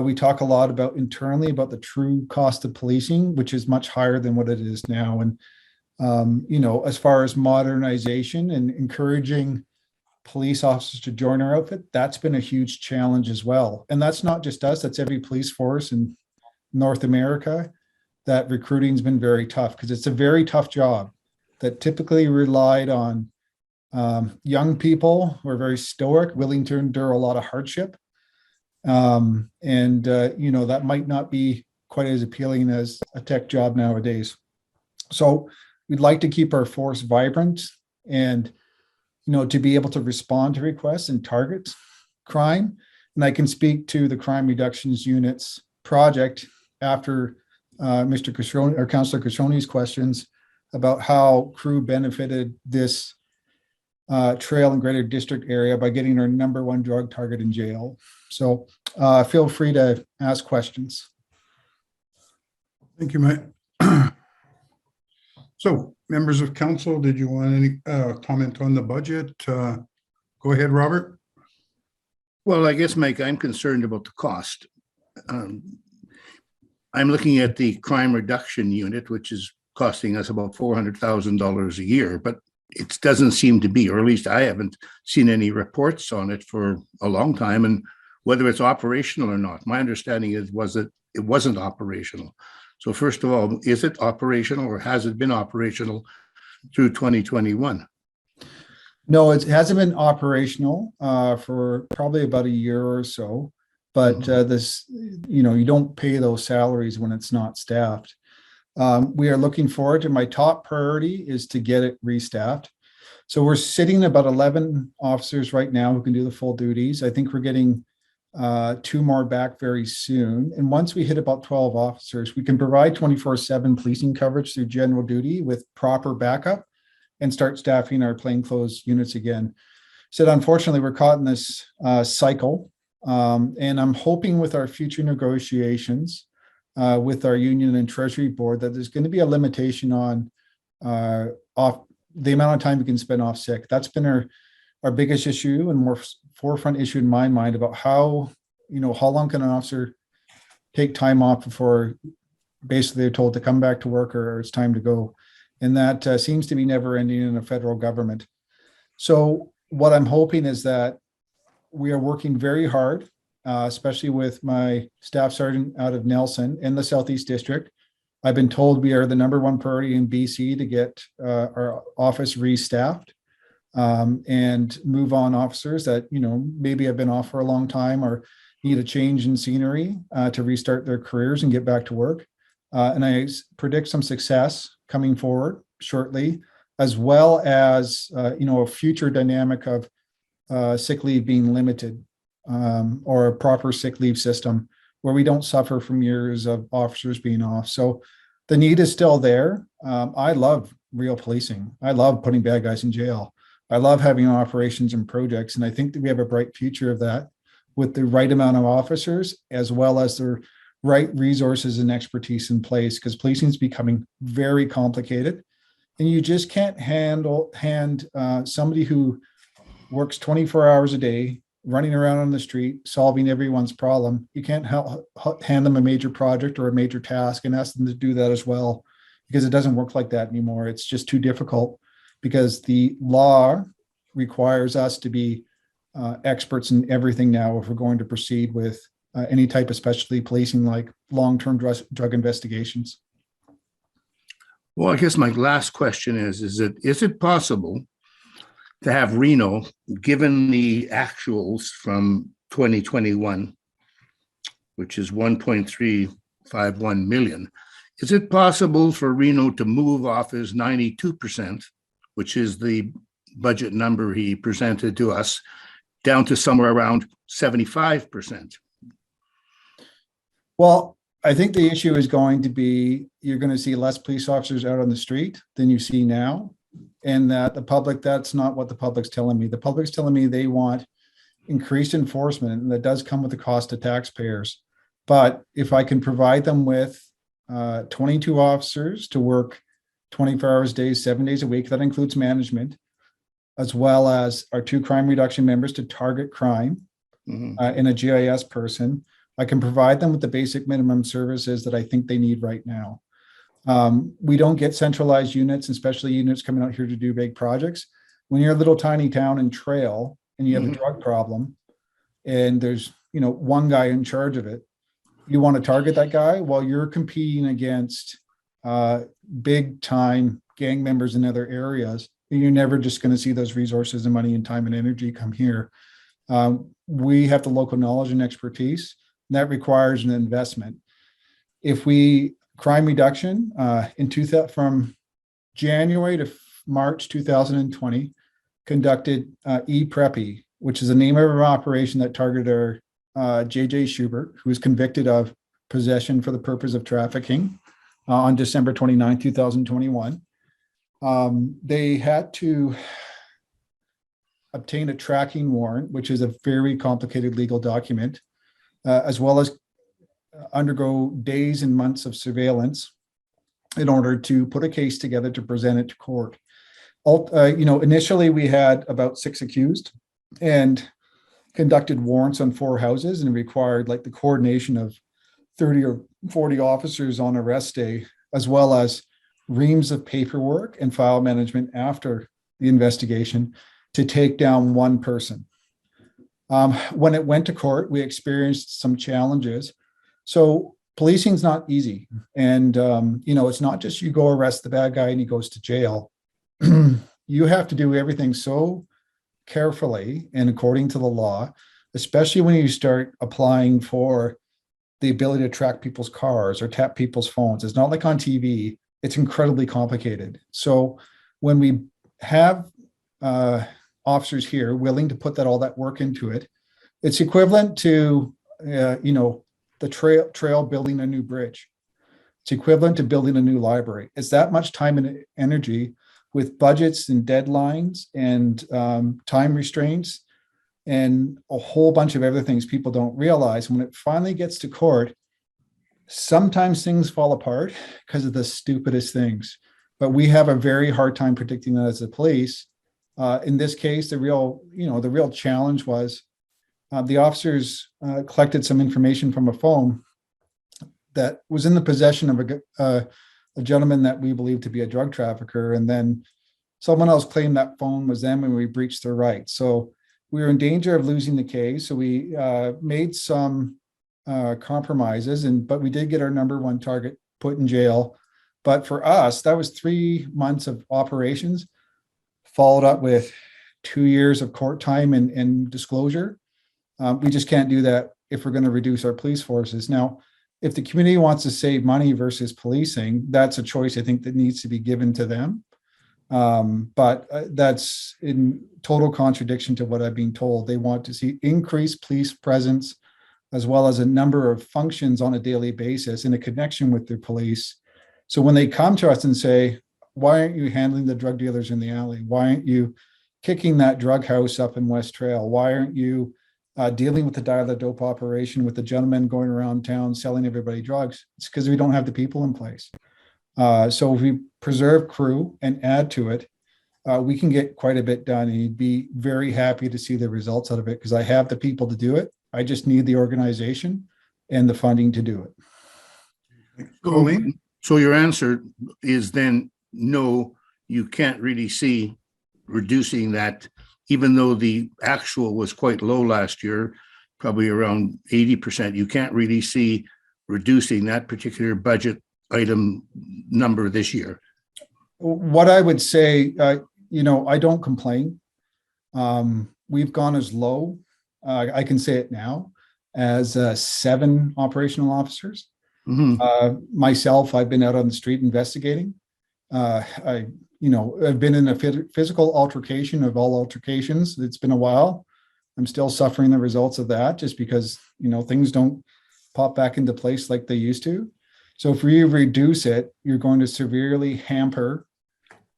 we talk a lot about internally about the true cost of policing, which is much higher than what it is now. And, as far as modernization and encouraging police officers to join our outfit, that's been a huge challenge as well. And that's not just us, that's every police force in North America. That recruiting has been very tough because it's a very tough job that typically relied on young people who are very stoic, willing to endure a lot of hardship. That might not be quite as appealing as a tech job nowadays. So we'd like to keep our force vibrant and, to be able to respond to requests and target crime. And I can speak to the crime reductions units project after Mr. Kashoni or Councillor Kashoni's questions about how crew benefited this trail and greater district area by getting our #1 drug target in jail. So feel free to ask questions. Thank you, Mike. So members of council, did you want any comment on the budget? Go ahead, Robert. Well, I guess, Mike, I'm concerned about the cost. I'm looking at the crime reduction unit, which is costing us about $400,000 a year, but it doesn't seem to be, or at least I haven't seen any reports on it for a long time, and whether it's operational or not. My understanding was that it wasn't operational. So first of all, is it operational or has it been operational through 2021? No, it hasn't been operational for probably about a year or so. But this, you don't pay those salaries when it's not staffed. We are looking forward to, my top priority is to get it restaffed. So we're sitting about 11 officers right now who can do the full duties. I think we're getting 2 more back very soon. And once we hit about 12 officers, we can provide 24/7 policing coverage through general duty with proper backup and start staffing our plainclothes units again. So unfortunately, we're caught in this cycle. And I'm hoping with our future negotiations with our union and treasury board that there's going to be a limitation on the amount of time we can spend off sick. That's been our biggest issue and more forefront issue in my mind about how long can an officer take time off before basically they're told to come back to work or it's time to go. And that seems to be never ending in a federal government. So what I'm hoping is that we are working very hard, especially with my staff sergeant out of Nelson in the Southeast District. I've been told we are the #1 priority in BC to get our office restaffed and move on officers that, maybe have been off for a long time or need a change in scenery to restart their careers and get back to work. And I predict some success coming forward shortly, as well as, a future dynamic of sick leave being limited or a proper sick leave system where we don't suffer from years of officers being off. So the need is still there. I love real policing. I love putting bad guys in jail. I love having operations and projects. And I think that we have a bright future of that with the right amount of officers, as well as the right resources and expertise in place, because policing is becoming very complicated. And you just can't hand somebody who works 24 hours a day, running around on the street, solving everyone's problem. You can't hand them a major project or a major task and ask them to do that as well, because it doesn't work like that anymore. It's just too difficult because the law requires us to be experts in everything now if we're going to proceed with any type of specialty policing like long-term drug investigations. Well, I guess my last question is it possible to have Reno, given the actuals from 2021, which is 1.351 million, is it possible for Reno to move off his 92%, which is the budget number he presented to us, down to somewhere around 75%? Well, I think the issue is going to be, you're going to see less police officers out on the street than you see now. And that the public, that's not what the public's telling me. The public's telling me they want increased enforcement, and that does come with the cost to taxpayers. But if I can provide them with 22 officers to work 24 hours a day, 7 days a week, that includes management, as well as our 2 crime reduction members to target crime and a GIS person, I can provide them with the basic minimum services that I think they need right now. We don't get centralized units, especially units coming out here to do big projects. When you're a little tiny town and trail and you have a drug problem and there's, one guy in charge of it, you want to target that guy while you're competing against big time gang members in other areas. You're never just going to see those resources and money and time and energy come here. We have the local knowledge and expertise, and that requires an investment. If we crime reduction from January to March 2020 conducted ePreppy, which is the name of our operation that targeted our JJ Schubert, who was convicted of possession for the purpose of trafficking on December 29, 2021. They had to obtain a tracking warrant, which is a very complicated legal document, as well as undergo days and months of surveillance in order to put a case together to present it to court. Initially we had about 6 accused and conducted warrants on 4 houses, and required like the coordination of 30 or 40 officers on arrest day, as well as reams of paperwork and file management after the investigation to take down one person. When it went to court, we experienced some challenges. So policing's not easy. And, it's not just you go arrest the bad guy and he goes to jail. You have to do everything so carefully and according to the law, especially when you start applying for the ability to track people's cars or tap people's phones. It's not like on TV. It's incredibly complicated. So when we have officers here willing to put all that work into it, it's equivalent to, the trail building a new bridge. It's equivalent to building a new library. It's that much time and energy with budgets and deadlines and time restraints and a whole bunch of other things people don't realize. When it finally gets to court, sometimes things fall apart because of the stupidest things. But we have a very hard time predicting that as the police. In this case, the real challenge was the officers collected some information from a phone that was in the possession of a gentleman that we believe to be a drug trafficker. And then someone else claimed that phone was them and we breached their rights. So we were in danger of losing the case. So we made some compromises, but we did get our number one target put in jail. But for us, that was 3 months of operations, followed up with 2 years of court time and disclosure. We just can't do that if we're going to reduce our police forces. Now, if the community wants to save money versus policing, that's a choice I think that needs to be given to them. But that's in total contradiction to what I've been told. They want to see increased police presence, as well as a number of functions on a daily basis in a connection with their police. So when they come to us and say, why aren't you handling the drug dealers in the alley? Why aren't you kicking that drug house up in West Trail? Why aren't you dealing with the dial-a-dope operation with the gentleman going around town selling everybody drugs? It's because we don't have the people in place. So if we preserve crew and add to it, we can get quite a bit done, and you'd be very happy to see the results out of it, because I have the people to do it. I just need the organization and the funding to do it. Colleen? So your answer is then no, you can't really see reducing that, even though the actual was quite low last year, probably around 80%. You can't really see reducing that particular budget item number this year. What I would say, I don't complain. We've gone as low, I can say it now, as 7 operational officers. Myself, I've been out on the street investigating. I've been in a physical altercation of all altercations. It's been a while. I'm still suffering the results of that, just because, things don't pop back into place like they used to. So if we reduce it, you're going to severely hamper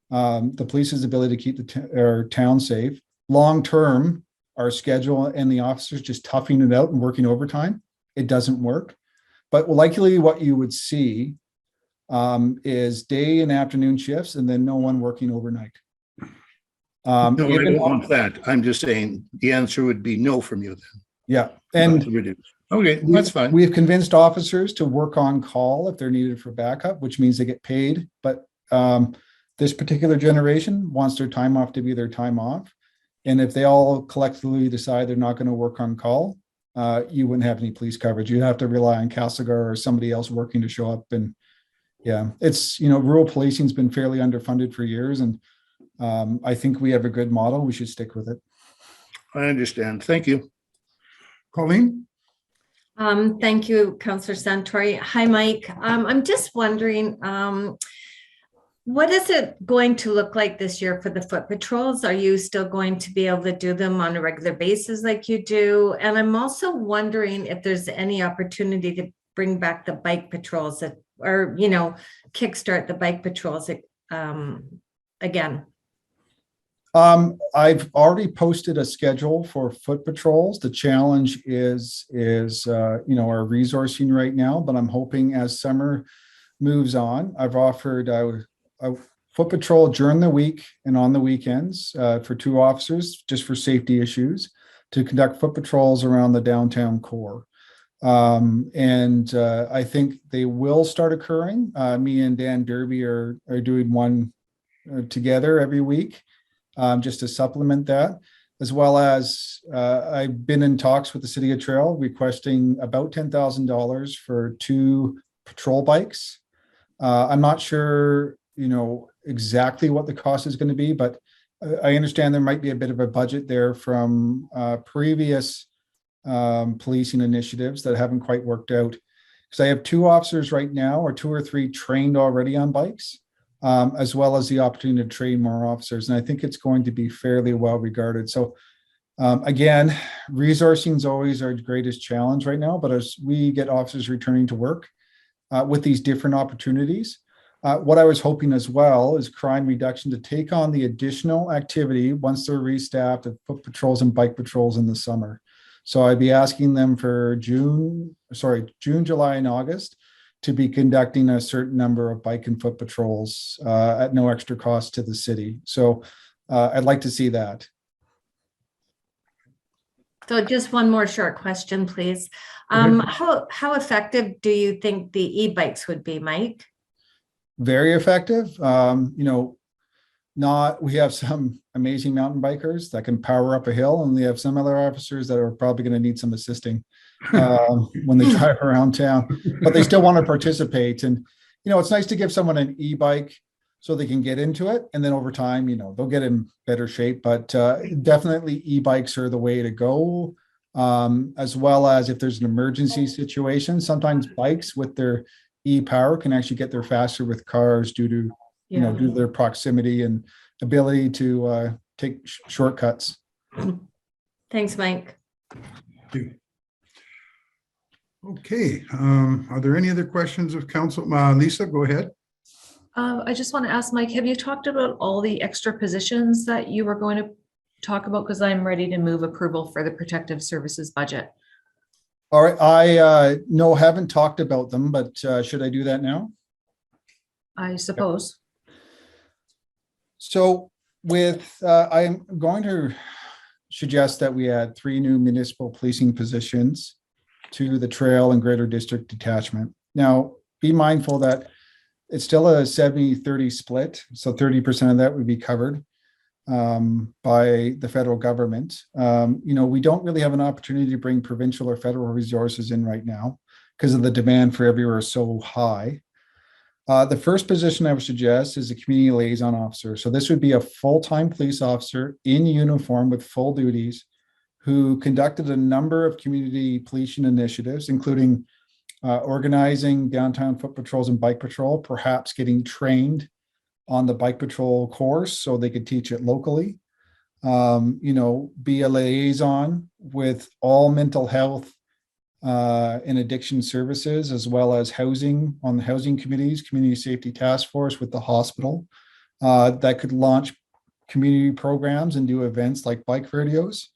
the police's ability to keep our town safe. Long-term, our schedule and the officers just toughing it out and working overtime, it doesn't work. But likely what you would see is day and afternoon shifts, and then no one working overnight. No, I don't want that. I'm just saying the answer would be no from you then. Yeah. And okay, that's fine. We've convinced officers to work on call if they're needed for backup, which means they get paid. But this particular generation wants their time off to be their time off. And if they all collectively decide they're not going to work on call, you wouldn't have any police coverage. You'd have to rely on Castlegar or somebody else working to show up. And yeah, it's, rural policing has been fairly underfunded for years. And I think we have a good model. We should stick with it. I understand. Thank you. Colleen? Thank you, Councillor Santori. Hi, Mike. I'm just wondering, what is it going to look like this year for the foot patrols? Are you still going to be able to do them on a regular basis like you do? And I'm also wondering if there's any opportunity to bring back the bike patrols or kickstart the bike patrols again. I've already posted a schedule for foot patrols. The challenge is our resourcing right now, but I'm hoping as summer moves on, I've offered a foot patrol during the week and on the weekends for 2 officers, just for safety issues, to conduct foot patrols around the downtown core. I think they will start occurring. Me and Dan Derby are doing one together every week, just to supplement that. as well as I've been in talks with the city of Trail requesting about $10,000 for 2 patrol bikes. I'm not sure, exactly what the cost is going to be, but I understand there might be a bit of a budget there from previous policing initiatives that haven't quite worked out. Because I have 2 officers right now, or 2 or 3 trained already on bikes, as well as the opportunity to train more officers. And I think it's going to be fairly well regarded. So again, resourcing is always our greatest challenge right now, but as we get officers returning to work with these different opportunities, what I was hoping as well is crime reduction to take on the additional activity once they're restaffed of foot patrols and bike patrols in the summer. So I'd be asking them for June, July, and August to be conducting a certain number of bike and foot patrols at no extra cost to the city. So I'd like to see that. So just one more short question, please. How effective do you think the e-bikes would be, Mike? Very effective. We have some amazing mountain bikers that can power up a hill, and we have some other officers that are probably going to need some assisting when they drive around town, but they still want to participate. And, it's nice to give someone an e-bike so they can get into it. And then over time, they'll get in better shape, but definitely e-bikes are the way to go. As well as if there's an emergency situation, sometimes bikes with their e-power can actually get there faster with cars due to due to their proximity and ability to take shortcuts. Thanks, Mike. Okay, are there any other questions of council? Lisa, go ahead. I just want to ask Mike, have you talked about all the extra positions that you were going to talk about? Because I'm ready to move approval for the protective services budget. All right, I haven't talked about them, but should I do that now? I suppose. So I'm going to suggest that we add 3 new municipal policing positions to the Trail and Greater District Detachment. Now, be mindful that it's still a 70-30 split. So 30% of that would be covered by the federal government. We don't really have an opportunity to bring provincial or federal resources in right now because of the demand for everywhere is so high. The first position I would suggest is a community liaison officer. So this would be a full-time police officer in uniform with full duties who conducted a number of community policing initiatives, including organizing downtown foot patrols and bike patrol, perhaps getting trained on the bike patrol course so they could teach it locally, be a liaison with all mental health and addiction services, as well as housing on the housing committees, community safety task force with the hospital that could launch community programs and do events like bike rodeos,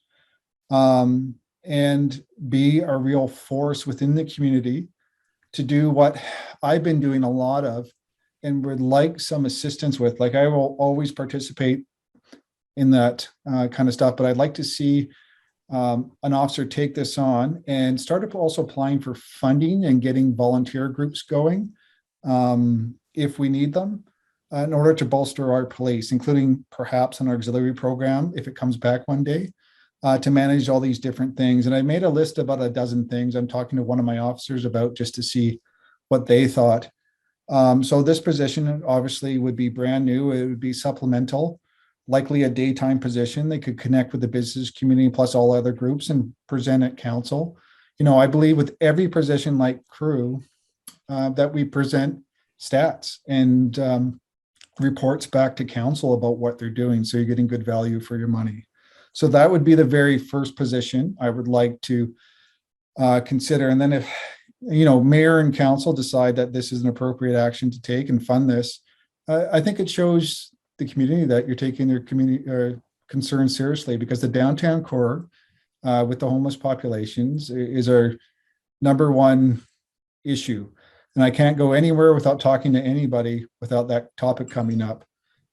and be a real force within the community to do what I've been doing a lot of and would like some assistance with. Like I will always participate in that kind of stuff, but I'd like to see an officer take this on and start also applying for funding and getting volunteer groups going if we need them in order to bolster our police, including perhaps an auxiliary program if it comes back one day to manage all these different things. And I made a list of about a dozen things I'm talking to one of my officers about just to see what they thought. So this position obviously would be brand new. It would be supplemental, likely a daytime position. They could connect with the business community plus all other groups and present at council. I believe with every position like crew that we present stats and reports back to council about what they're doing. So you're getting good value for your money. So that would be the very first position I would like to consider. And then if, mayor and council decide that this is an appropriate action to take and fund this, I think it shows the community that you're taking their community concerns seriously, because the downtown core with the homeless populations is our number one issue. And I can't go anywhere without talking to anybody without that topic coming up.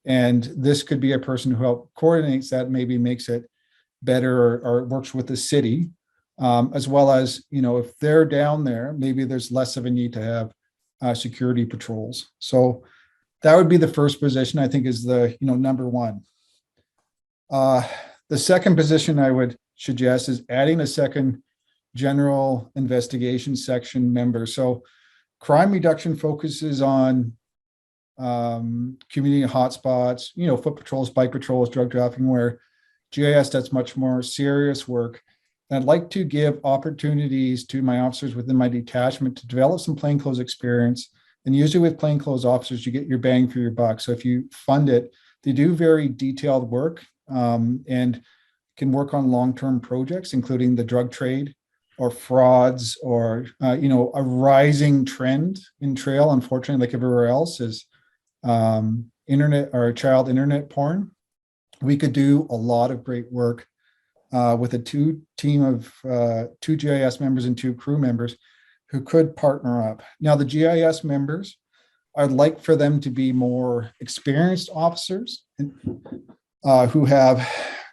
And this could be a person who help coordinates that, maybe makes it better or works with the city, as well as, if they're down there, maybe there's less of a need to have security patrols. So that would be the first position I think is the, number one. The second position I would suggest is adding a second general investigation section member. So crime reduction focuses on community hotspots, foot patrols, bike patrols, drug trafficking, where GIS does much more serious work. And I'd like to give opportunities to my officers within my detachment to develop some plainclothes experience. And usually with plainclothes officers, you get your bang for your buck. So if you fund it, they do very detailed work and can work on long-term projects, including the drug trade or frauds or, a rising trend in trail, unfortunately, like everywhere else, is internet or child internet porn. We could do a lot of great work with a team of 2 GIS members and 2 crew members who could partner up. Now, the GIS members, I'd like for them to be more experienced officers who have,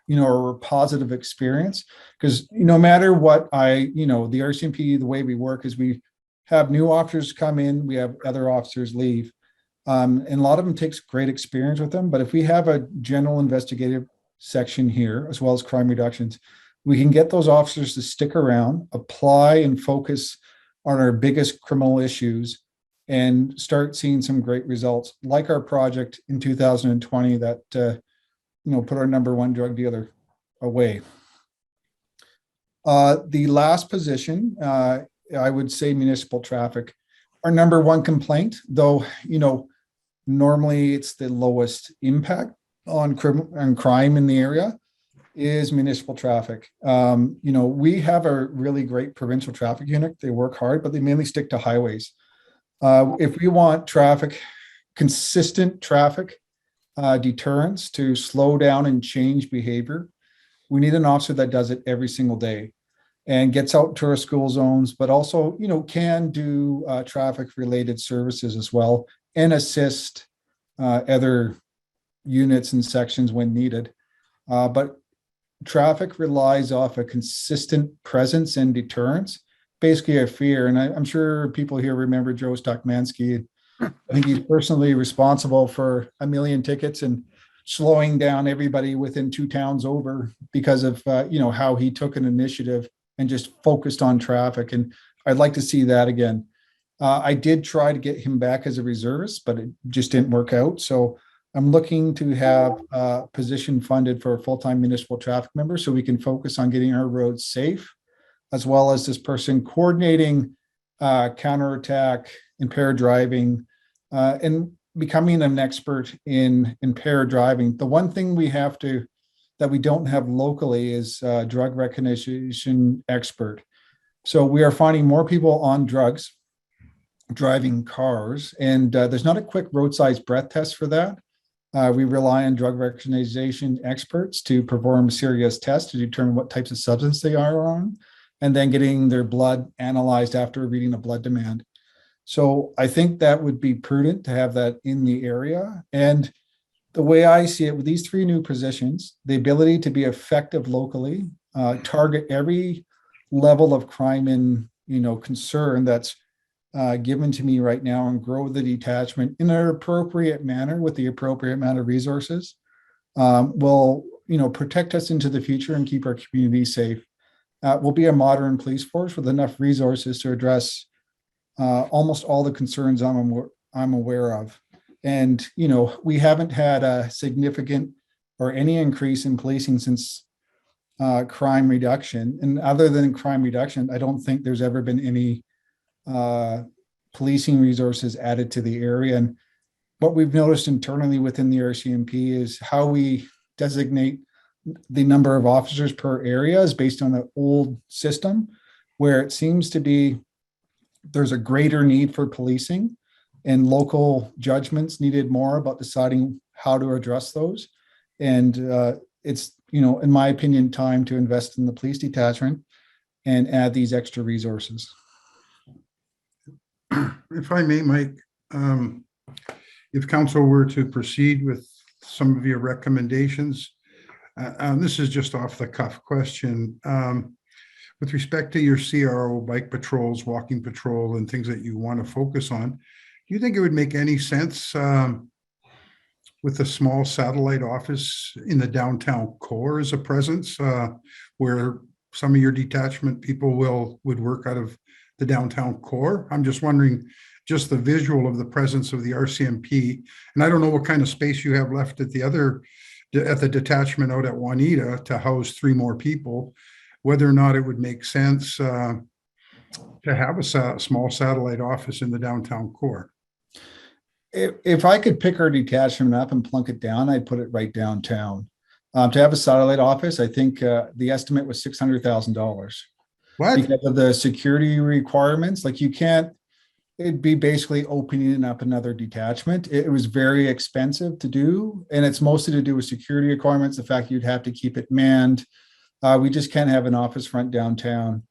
a positive experience, because no matter what the RCMP, the way we work is we have new officers come in, we have other officers leave. And a lot of them takes great experience with them. But if we have a general investigative section here, as well as crime reductions, we can get those officers to stick around, apply and focus on our biggest criminal issues, and start seeing some great results, like our project in 2020 that put our #1 drug dealer away. The last position, I would say municipal traffic. Our #1 complaint, though, normally it's the lowest impact on crime in the area, is municipal traffic. We have a really great provincial traffic unit. They work hard, but they mainly stick to highways. If we want consistent traffic deterrence to slow down and change behavior, we need an officer that does it every single day and gets out to our school zones, but also, can do traffic related services as well and assist other units and sections when needed. But traffic relies off a consistent presence and deterrence, basically a fear. And I'm sure people here remember Joe Stockmansky. I think he's personally responsible for 1 million tickets and slowing down everybody within 2 towns over because of, how he took an initiative and just focused on traffic. And I'd like to see that again. I did try to get him back as a reservist, but it just didn't work out. So I'm looking to have a position funded for a full-time municipal traffic member so we can focus on getting our roads safe, as well as this person coordinating counterattack, impaired driving, and becoming an expert in impaired driving. The one thing that we don't have locally is drug recognition expert. So we are finding more people on drugs driving cars, and there's not a quick roadside breath test for that. We rely on drug recognition experts to perform serious tests to determine what types of substance they are on, and then getting their blood analyzed after reading a blood demand. So I think that would be prudent to have that in the area. And the way I see it with these 3 new positions, the ability to be effective locally, target every level of crime and concern that's given to me right now, and grow the detachment in an appropriate manner with the appropriate amount of resources, will protect us into the future and keep our community safe. We'll be a modern police force with enough resources to address almost all the concerns I'm aware of. And we haven't had a significant or any increase in policing since crime reduction. And other than crime reduction, I don't think there's ever been any policing resources added to the area. And what we've noticed internally within the RCMP is how we designate the number of officers per area is based on the old system, where it seems to be there's a greater need for policing and local judgments needed more about deciding how to address those. And it's, in my opinion, time to invest in the police detachment and add these extra resources. If I may, Mike, if council were to proceed with some of your recommendations, this is just off the cuff question. With respect to your CRO, bike patrols, walking patrol, and things that you want to focus on, do you think it would make any sense with a small satellite office in the downtown core as a presence, where some of your detachment people would work out of the downtown core. I'm just wondering, just the visual of the presence of the RCMP, and I don't know what kind of space you have left at the detachment out at Juanita to house 3 more people, whether or not it would make sense to have a small satellite office in the downtown core. If I could pick our detachment up and plunk it down, I'd put it right downtown. To have a satellite office, I think the estimate was $600,000. What? Because of the security requirements, like you can't, it'd be basically opening up another detachment. It was very expensive to do, and it's mostly to do with security requirements, the fact you'd have to keep it manned. We just can't have an office front downtown.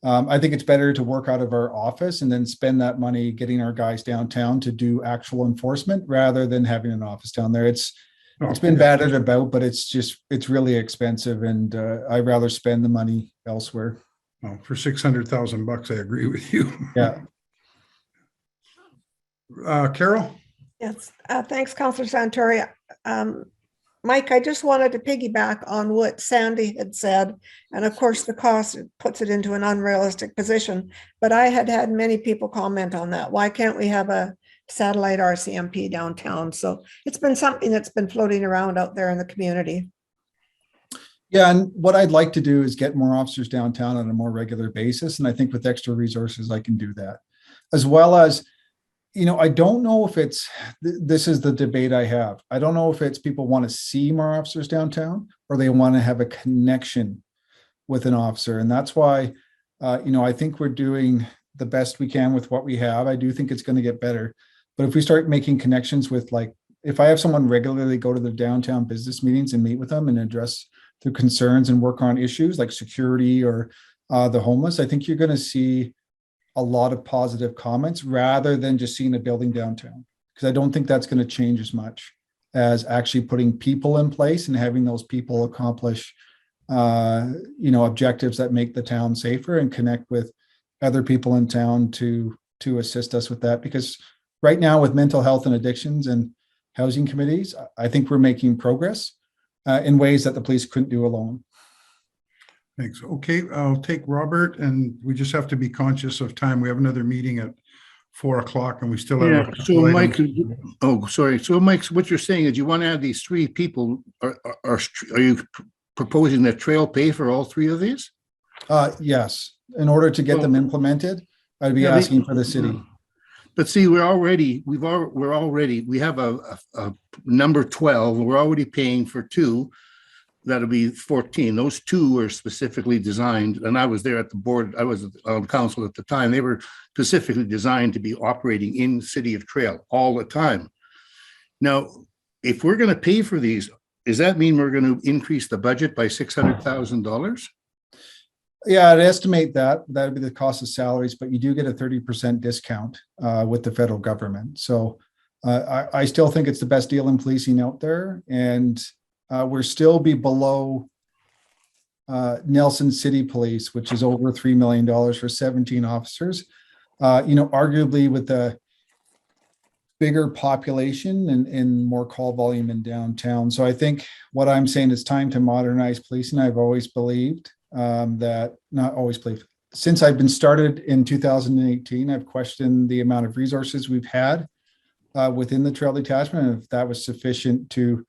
I think it's better to work out of our office and then spend that money getting our guys downtown to do actual enforcement rather than having an office down there. It's been batted about, but it's really expensive, and I'd rather spend the money elsewhere. Oh, for $600,000, I agree with you. Yeah. Carol? Yes, thanks, Councillor Santori. Mike, I just wanted to piggyback on what Sandy had said. And of course, the cost puts it into an unrealistic position. But I had many people comment on that. Why can't we have a satellite RCMP downtown? So it's been something that's been floating around out there in the community. Yeah, and what I'd like to do is get more officers downtown on a more regular basis. And I think with extra resources, I can do that. As well as, I don't know if this is the debate I have. I don't know if it's people want to see more officers downtown or they want to have a connection with an officer. And that's why, I think we're doing the best we can with what we have. I do think it's going to get better. But if we start making connections with, like, if I have someone regularly go to the downtown business meetings and meet with them and address their concerns and work on issues like security or the homeless, I think you're going to see a lot of positive comments rather than just seeing a building downtown, because I don't think that's going to change as much as actually putting people in place and having those people accomplish objectives that make the town safer and connect with other people in town to assist us with that. Because right now with mental health and addictions and housing committees, I think we're making progress in ways that the police couldn't do alone. Thanks. Okay, I'll take Robert, and we just have to be conscious of time. We have another meeting at 4 o'clock and we still have. Yeah, so Mike, So Mike, what you're saying is you want to have these 3 people, are you proposing that Trail pay for all 3 of these? Yes, in order to get them implemented, I'd be asking for the city. But see, we have a number 12. We're already paying for 2. That'll be 14. Those 2 were specifically designed, and I was there at the board. I was on council at the time. They were specifically designed to be operating in the city of Trail all the time. Now, if we're going to pay for these, does that mean we're going to increase the budget by $600,000? Yeah, I'd estimate that would be the cost of salaries, but you do get a 30% discount with the federal government. So I still think it's the best deal in policing out there, and we're still be below Nelson City Police, which is over $3 million for 17 officers. Arguably with the bigger population and more call volume in downtown. So I think what I'm saying is time to modernize policing. I've always believed since I've been started in 2018, I've questioned the amount of resources we've had within the Trail Detachment, and if that was sufficient to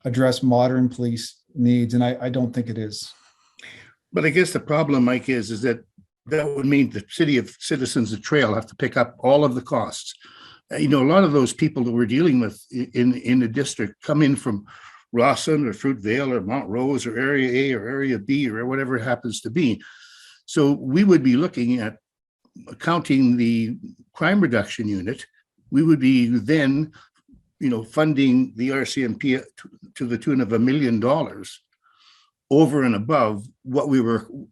address modern police needs, and I don't think it is. But I guess the problem, Mike, is that would mean the city of citizens of Trail have to pick up all of the costs. A lot of those people that we're dealing with in the district come in from Rawson or Fruitvale or Montrose or Area A or Area B or whatever it happens to be. So we would be looking at counting the crime reduction unit. We would be then, funding the RCMP to the tune of $1 million over and above what we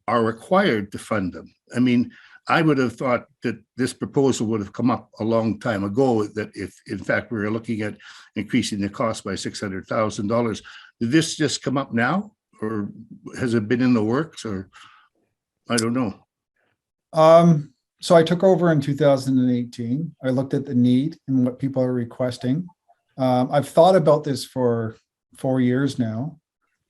are required to fund them. I mean, I would have thought that this proposal would have come up a long time ago, that if in fact we were looking at increasing the cost by $600,000. Did this just come up now, or has it been in the works, or I don't know? So I took over in 2018. I looked at the need and what people are requesting. I've thought about this for 4 years now,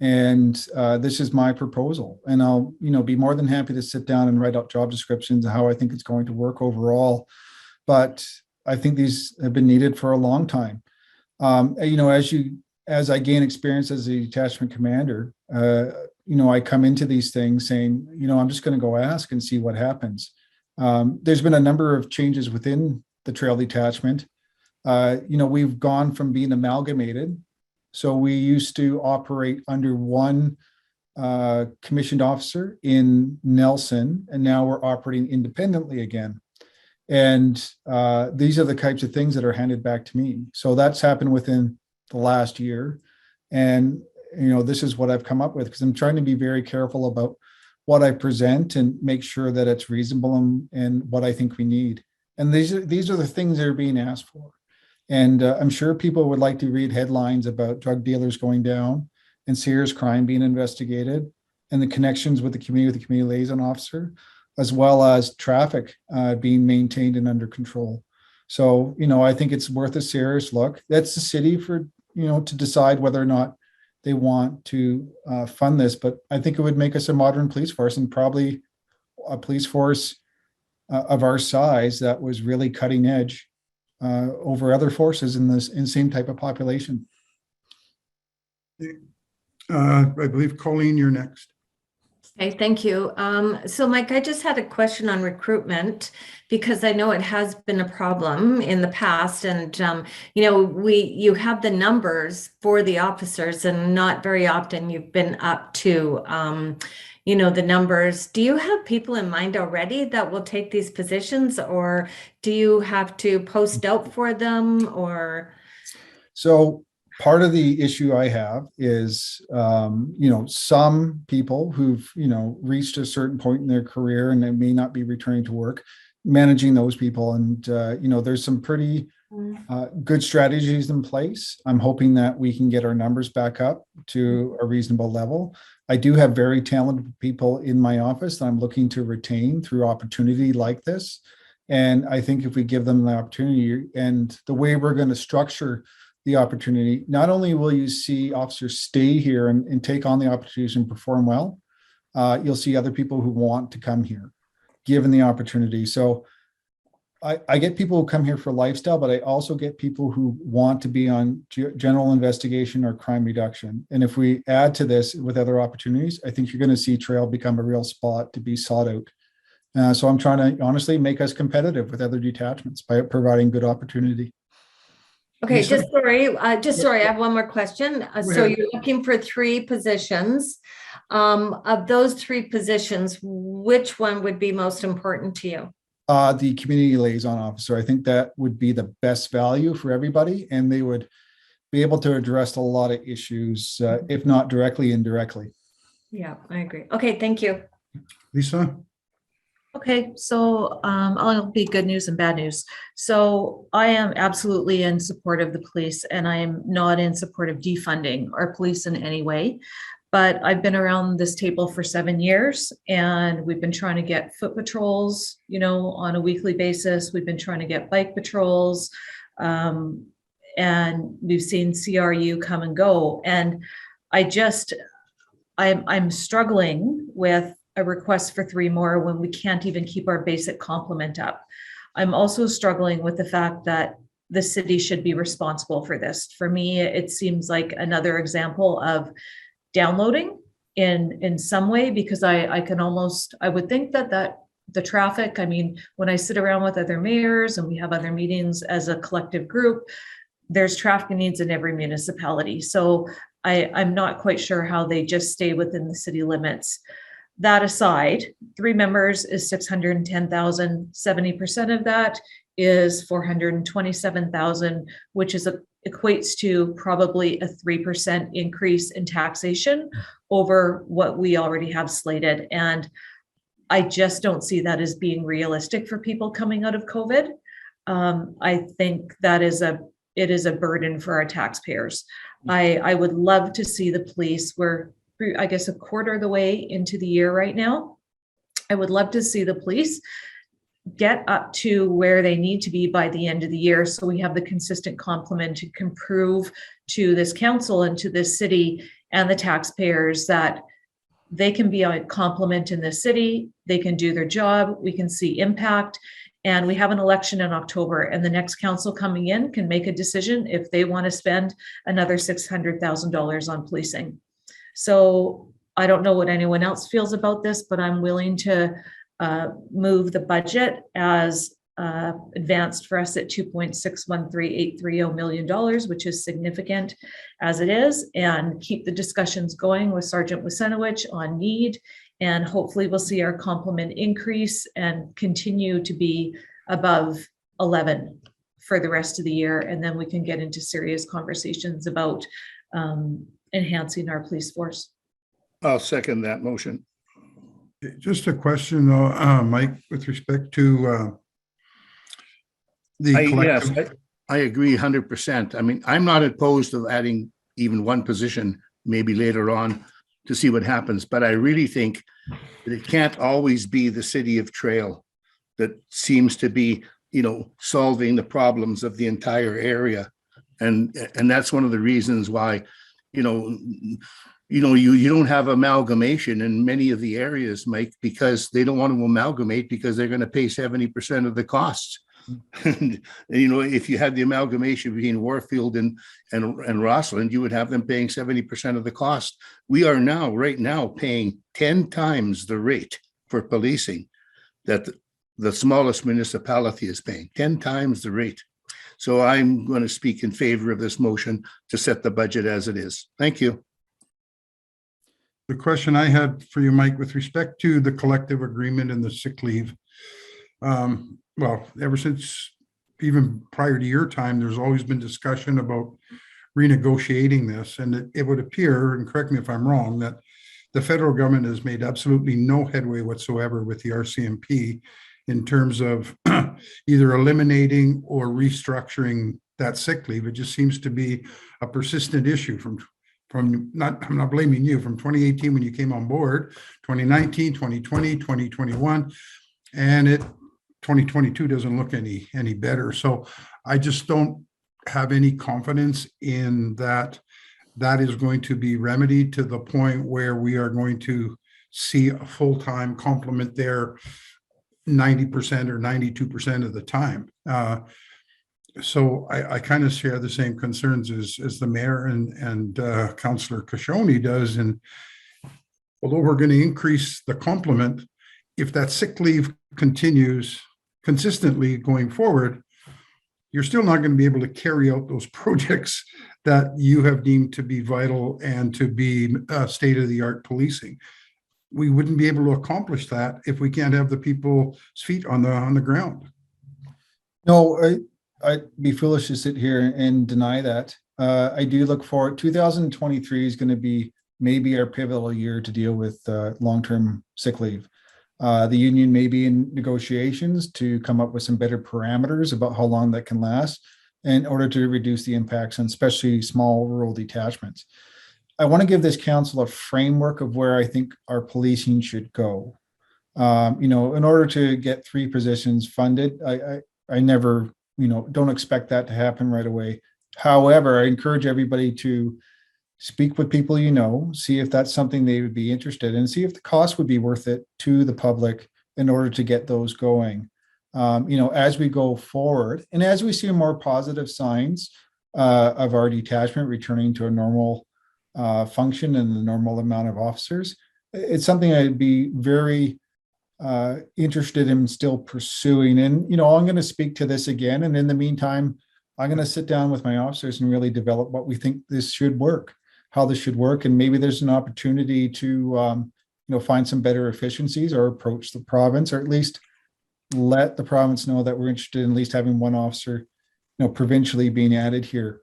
and this is my proposal. And I'll, be more than happy to sit down and write out job descriptions of how I think it's going to work overall. But I think these have been needed for a long time. As I gain experience as a detachment commander, I come into these things saying, I'm just going to go ask and see what happens. There's been a number of changes within the trail detachment. We've gone from being amalgamated. So we used to operate under one commissioned officer in Nelson, and now we're operating independently again. And these are the types of things that are handed back to me. So that's happened within the last year. And, this is what I've come up with, because I'm trying to be very careful about what I present and make sure that it's reasonable and what I think we need. And these are the things that are being asked for. And I'm sure people would like to read headlines about drug dealers going down and serious crime being investigated and the connections with the community liaison officer, as well as traffic being maintained and under control. So, I think it's worth a serious look. That's the city for, to decide whether or not they want to fund this. But I think it would make us a modern police force, and probably a police force of our size that was really cutting edge over other forces in the same type of population. I believe, Colleen, you're next. Okay, thank you. So Mike, I just had a question on recruitment, because I know it has been a problem in the past, and you have the numbers for the officers, and not very often you've been up to the numbers. Do you have people in mind already that will take these positions, or do you have to post out for them, or? So part of the issue I have is, some people who've, reached a certain point in their career and they may not be returning to work, managing those people. And, there's some pretty good strategies in place. I'm hoping that we can get our numbers back up to a reasonable level. I do have very talented people in my office that I'm looking to retain through opportunity like this. And I think if we give them the opportunity and the way we're going to structure the opportunity, not only will you see officers stay here and take on the opportunities and perform well, you'll see other people who want to come here, given the opportunity. So I get people who come here for lifestyle, but I also get people who want to be on general investigation or crime reduction. And if we add to this with other opportunities, I think you're going to see trail become a real spot to be sought out. So I'm trying to honestly make us competitive with other detachments by providing good opportunity. Okay, just sorry, I have one more question. So you're looking for 3 positions. Of those 3 positions, which one would be most important to you? The community liaison officer. I think that would be the best value for everybody, and they would be able to address a lot of issues, if not directly, indirectly. Yeah, I agree. Okay, thank you. Lisa? Okay, so I'll be good news and bad news. So I am absolutely in support of the police, and I am not in support of defunding our police in any way. But I've been around this table for 7 years, and we've been trying to get foot patrols, on a weekly basis. We've been trying to get bike patrols, and we've seen CRU come and go. And I'm struggling with a request for 3 more when we can't even keep our basic complement up. I'm also struggling with the fact that the city should be responsible for this. For me, it seems like another example of downloading in some way, because I would think that the traffic, when I sit around with other mayors and we have other meetings as a collective group, there's traffic needs in every municipality. So I'm not quite sure how they just stay within the city limits. That aside, 3 members is 610,000. 70% of that is 427,000, which equates to probably a 3% increase in taxation over what we already have slated. And I just don't see that as being realistic for people coming out of COVID. I think that it is a burden for our taxpayers. I would love to see the police. We're, I guess, a quarter of the way into the year right now. I would love to see the police get up to where they need to be by the end of the year, so we have the consistent complement and can prove to this council and to this city and the taxpayers that they can be a complement in the city, they can do their job, we can see impact. And we have an election in October, and the next council coming in can make a decision if they want to spend another $600,000 on policing. So I don't know what anyone else feels about this, but I'm willing to move the budget as advanced for us at $2.613830 million, which is significant as it is, and keep the discussions going with Sergeant Wasenowicz on need. And hopefully we'll see our complement increase and continue to be above 11 for the rest of the year. And then we can get into serious conversations about enhancing our police force. I'll second that motion. Just a question though, Mike, with respect to the Yes, collective. I agree 100%. I mean, I'm not opposed to adding even one position maybe later on to see what happens, but I really think that it can't always be the city of Trail that seems to be, solving the problems of the entire area. And that's one of the reasons why, you don't have amalgamation in many of the areas, Mike, because they don't want to amalgamate because they're going to pay 70% of the costs. And, if you had the amalgamation between Warfield and Rossland, you would have them paying 70% of the cost. We are right now paying 10 times the rate for policing that the smallest municipality is paying, 10 times the rate. So I'm going to speak in favor of this motion to set the budget as it is. Thank you. The question I had for you, Mike, with respect to the collective agreement and the sick leave. Well, ever since even prior to your time, there's always been discussion about renegotiating this. And it would appear, and correct me if I'm wrong, that the federal government has made absolutely no headway whatsoever with the RCMP in terms of either eliminating or restructuring that sick leave. It just seems to be a persistent issue I'm not blaming you, from 2018 when you came on board, 2019, 2020, 2021, and 2022 doesn't look any better. So I just don't have any confidence in that is going to be remedied to the point where we are going to see a full-time complement there 90% or 92% of the time. So I kind of share the same concerns as the mayor and Councillor Kashoni does. And although we're going to increase the complement, if that sick leave continues consistently going forward, you're still not going to be able to carry out those projects that you have deemed to be vital and to be state-of-the-art policing. We wouldn't be able to accomplish that if we can't have the people's feet on the ground. No, I'd be foolish to sit here and deny that. I do look forward. 2023 is going to be maybe our pivotal year to deal with long-term sick leave. The union may be in negotiations to come up with some better parameters about how long that can last in order to reduce the impacts on especially small rural detachments. I want to give this council a framework of where I think our policing should go. In order to get 3 positions funded, I never, don't expect that to happen right away. However, I encourage everybody to speak with people see if that's something they would be interested in, see if the cost would be worth it to the public in order to get those going. As we go forward and as we see more positive signs of our detachment returning to a normal function and the normal amount of officers, it's something I'd be very interested in still pursuing. And, I'm going to speak to this again. And in the meantime, I'm going to sit down with my officers and really develop what we think this should work, how this should work. And maybe there's an opportunity to, find some better efficiencies or approach the province, or at least let the province know that we're interested in at least having one officer, provincially being added here.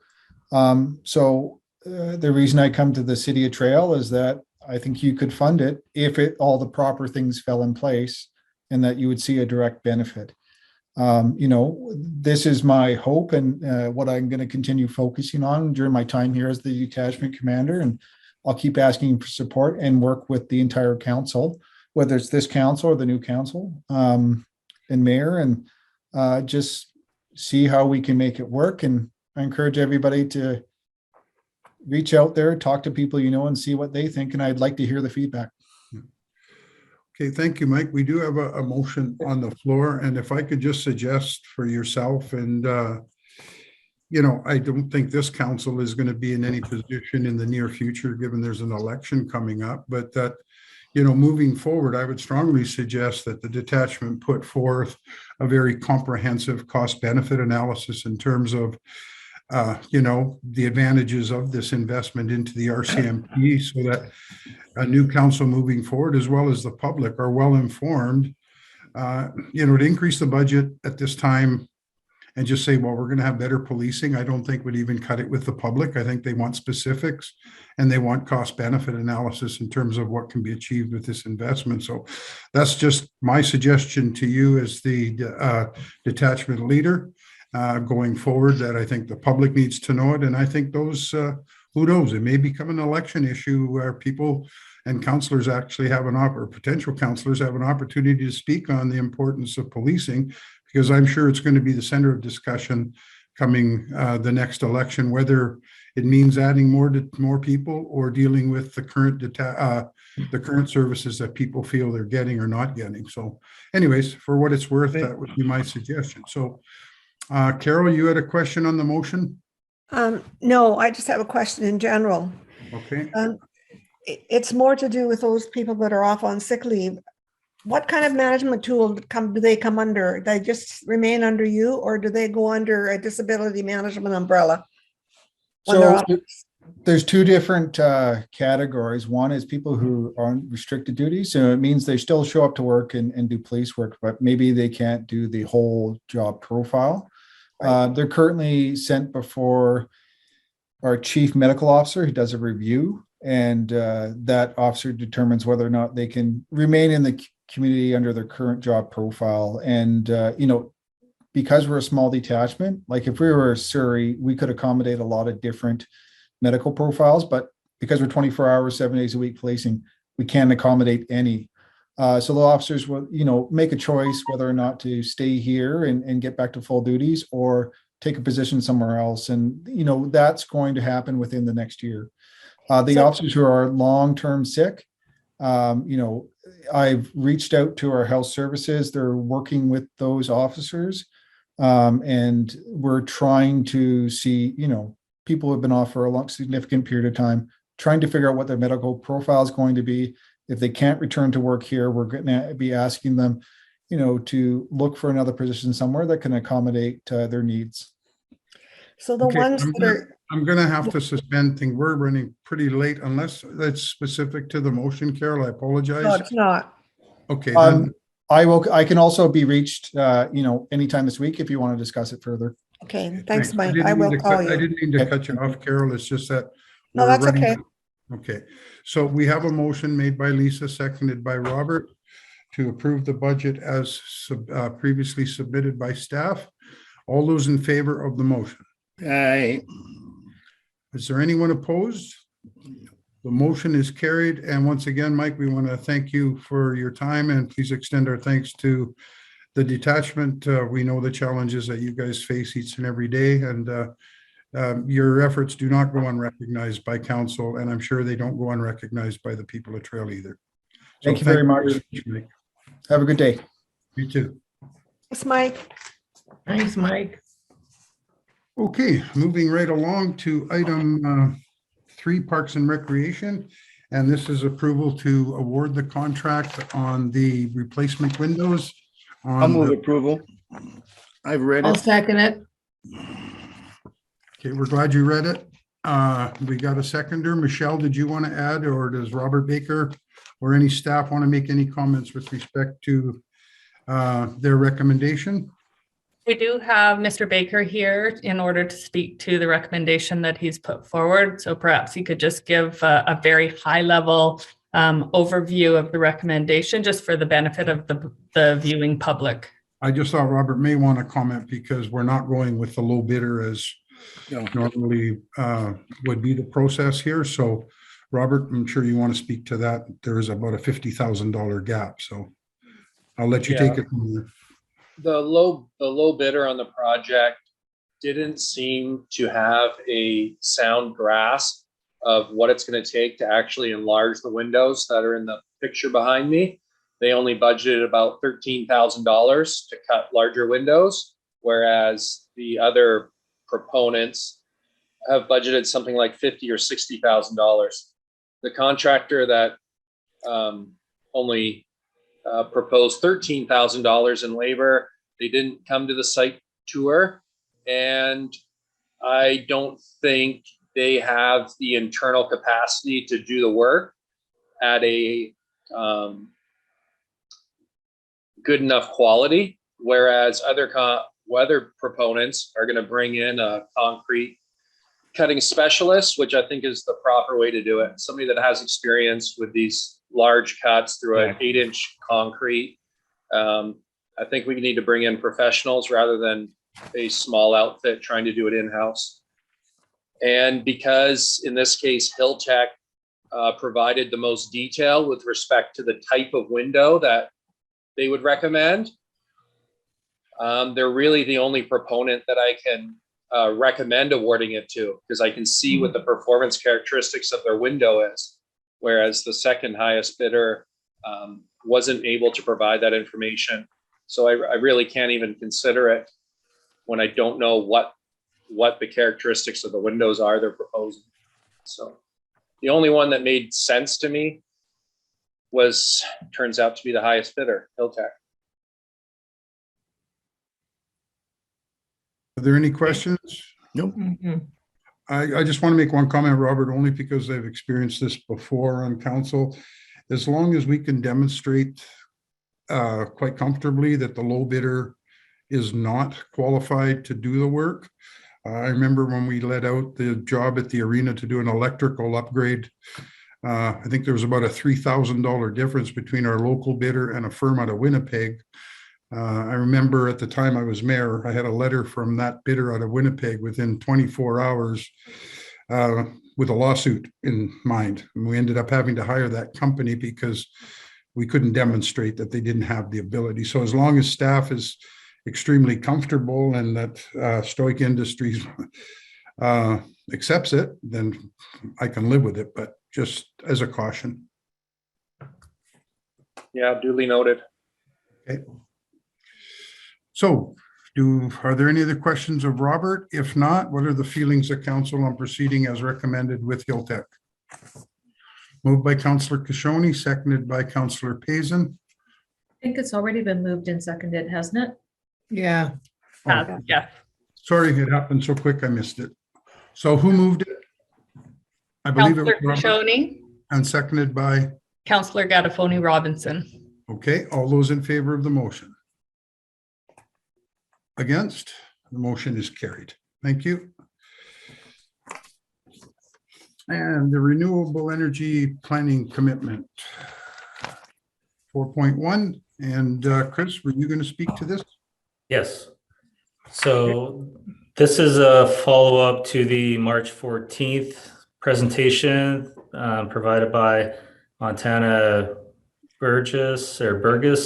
The reason I come to the City of Trail is that I think you could fund it if all the proper things fell in place and that you would see a direct benefit. This is my hope and what I'm going to continue focusing on during my time here as the detachment commander. And I'll keep asking for support and work with the entire council, whether it's this council or the new council, and mayor and just see how we can make it work. And I encourage everybody to reach out there, talk to people you know, and see what they think. And I'd like to hear the feedback. Okay, thank you, Mike. We do have a motion on the floor, and if I could just suggest for yourself and, I don't think this council is going to be in any position in the near future, given there's an election coming up, but that, moving forward, I would strongly suggest that the detachment put forth a very comprehensive cost-benefit analysis in terms of, the advantages of this investment into the RCMP, so that a new council moving forward, as well as the public, are well informed, to increase the budget at this time and just say, well, we're going to have better policing. I don't think would even cut it with the public. I think they want specifics and they want cost benefit analysis in terms of what can be achieved with this investment. So that's just my suggestion to you as the detachment leader going forward, that I think the public needs to know it. And I think those, who knows, it may become an election issue where people and councillors actually have or potential councillors have an opportunity to speak on the importance of policing, because I'm sure it's going to be the center of discussion coming the next election, whether it means adding more people or dealing with the current services that people feel they're getting or not getting. So anyways, for what it's worth, that would be my suggestion. So Carol, you had a question on the motion? No, I just have a question in general. Okay. It's more to do with those people that are off on sick leave. What kind of management tool do they come under? They just remain under you, or do they go under a disability management umbrella? So there's two different categories. One is people who are on restricted duty. So it means they still show up to work and do police work, but maybe they can't do the whole job profile. They're currently sent before our chief medical officer, who does a review, and that officer determines whether or not they can remain in the community under their current job profile. And, because we're a small detachment, like if we were Surrey, we could accommodate a lot of different medical profiles, but because we're 24 hours, 7 days a week policing, we can't accommodate any. So the officers will, make a choice whether or not to stay here and get back to full duties or take a position somewhere else. And, that's going to happen within the next year. The officers who are long-term sick, I've reached out to our health services. They're working with those officers. And we're trying to see, people who have been off for a significant period of time, trying to figure out what their medical profile is going to be. If they can't return to work here, we're going to be asking them, to look for another position somewhere that can accommodate their needs. So the ones that are... I'm going to have to suspend things. We're running pretty late, unless that's specific to the motion, Carol. I apologize. No, it's not. Okay. Then. I can also be reached, anytime this week if you want to discuss it further. Okay. Thanks, Mike. I will call you. I didn't mean to cut you off, Carol. It's just that. No, that's okay. Okay. So we have a motion made by Lisa, seconded by Robert, to approve the budget as previously submitted by staff. All those in favor of the motion? Aye. Is there anyone opposed? The motion is carried. And once again, Mike, we want to thank you for your time, and please extend our thanks to the detachment. We know the challenges that you guys face each and every day, and your efforts do not go unrecognized by council, and I'm sure they don't go unrecognized by the people of Trail either. Thank you very much. Mike. Have a good day. You too. Thanks, Mike. Thanks, Mike. Okay, moving right along to item 3, Parks and Recreation. And this is approval to award the contract on the replacement windows. I'll move approval. I've read I'll it. second it. Okay, we're glad you read it. We got a seconder. Michelle, did you want to add, or does Robert Baker or any staff want to make any comments with respect to their recommendation? We do have Mr. Baker here in order to speak to the recommendation that he's put forward. So perhaps he could just give a very high level overview of the recommendation, just for the benefit of the viewing public. I just thought Robert may want to comment, because we're not going with the low bidder as normally would be the process here. So Robert, I'm sure you want to speak to that. There is about a $50,000 gap. So I'll let you take it from there. the low bidder on the project didn't seem to have a sound grasp of what it's going to take to actually enlarge the windows that are in the picture behind me. They only budgeted about $13,000 to cut larger windows, whereas the other proponents have budgeted something like $50,000 or $60,000. The contractor that only proposed $13,000 in labor, they didn't come to the site tour, and I don't think they have the internal capacity to do the work at a good enough quality, whereas other proponents are going to bring in a concrete cutting specialist, which I think is the proper way to do it. Somebody that has experience with these large cuts through an 8-inch concrete. I think we need to bring in professionals rather than a small outfit trying to do it in-house. And because in this case, Hilltech provided the most detail with respect to the type of window that they would recommend, they're really the only proponent that I can recommend awarding it to, because I can see what the performance characteristics of their window is, whereas the second highest bidder wasn't able to provide that information. So I really can't even consider it when I don't know what the characteristics of the windows are they're proposing. So the only one that made sense to me turns out to be the highest bidder, Hilltech. Are there any questions? Nope. I just want to make one comment, Robert, only because I've experienced this before on council. As long as we can demonstrate quite comfortably that the low bidder is not qualified to do the work. I remember when we let out the job at the arena to do an electrical upgrade, I think there was about a $3,000 difference between our local bidder and a firm out of Winnipeg. I remember at the time I was mayor, I had a letter from that bidder out of Winnipeg within 24 hours with a lawsuit in mind. And we ended up having to hire that company because we couldn't demonstrate that they didn't have the ability. So as long as staff is extremely comfortable and that Stoic Industries accepts it, then I can live with it, but just as a caution. Yeah, duly noted. Okay. So are there any other questions of Robert? If not, what are the feelings of council on proceeding as recommended with Hilltech? Moved by Councillor Kashoni, seconded by Councillor Payson. I think it's already been moved and seconded, hasn't it? Yeah. Yeah. Sorry, it happened so quick, I missed it. So who moved it? I believe it was Councillor Robert, Kashoni, and seconded by, Councillor Gattafoni Robinson. okay, all those in favor of the motion? Against? The motion is carried. Thank you. And the renewable energy planning commitment. 4.1, and Chris, were you going to speak to this? Yes. So this is a follow-up to the March 14th presentation provided by Montana Burgess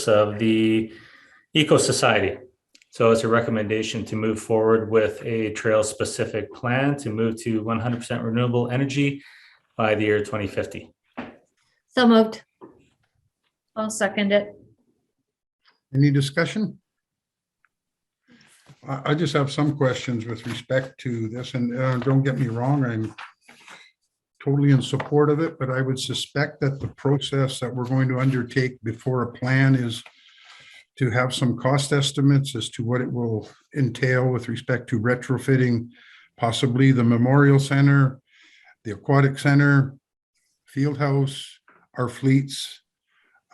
of the Eco Society. So it's a recommendation to move forward with a trail-specific plan to move to 100% renewable energy by the year 2050. So moved. I'll second it. Any discussion? I just have some questions with respect to this, and don't get me wrong, I'm totally in support of it, but I would suspect that the process that we're going to undertake before a plan is to have some cost estimates as to what it will entail with respect to retrofitting possibly the Memorial Center, the Aquatic Center, Field House, our fleets,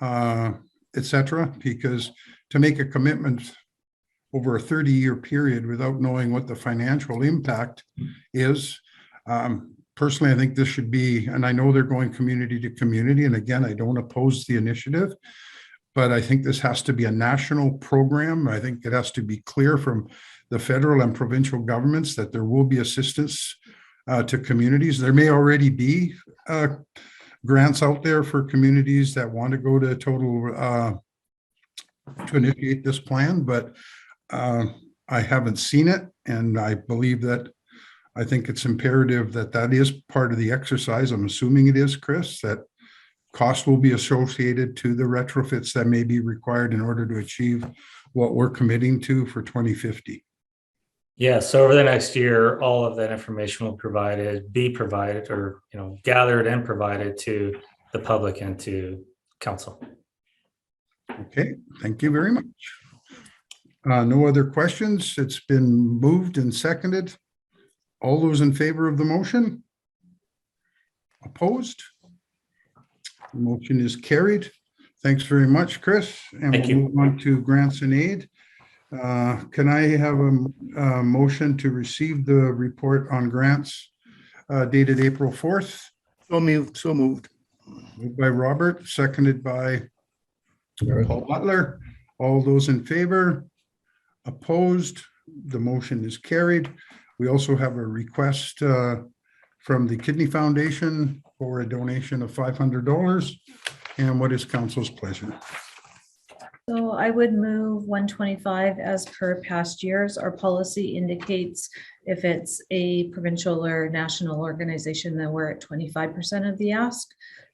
etc. Because to make a commitment over a 30-year period without knowing what the financial impact is, personally, I think this should be, and I know they're going community to community, and again, I don't oppose the initiative, but I think this has to be a national program. I think it has to be clear from the federal and provincial governments that there will be assistance to communities. There may already be grants out there for communities that want to go to total to initiate this plan, but I haven't seen it, and I believe that I think it's imperative that that is part of the exercise. I'm assuming it is, Chris, that cost will be associated to the retrofits that may be required in order to achieve what we're committing to for 2050. Yeah, so over the next year, all of that information will be provided or, gathered and provided to the public and to council. Okay, thank you very much. No other questions. It's been moved and seconded. All those in favor of the motion? Opposed? The motion is carried. Thanks very much, Chris. And Thank we'll you. move on to grants and aid. Can I have a motion to receive the report on grants dated April 4th? So moved. Moved by Robert, seconded by Paul Butler. All those in favor? Opposed? The motion is carried. We also have a request from the Kidney Foundation for a donation of $500. And what is council's pleasure? So I would move 125 as per past years. Our policy indicates if it's a provincial or national organization, then we're at 25% of the ask.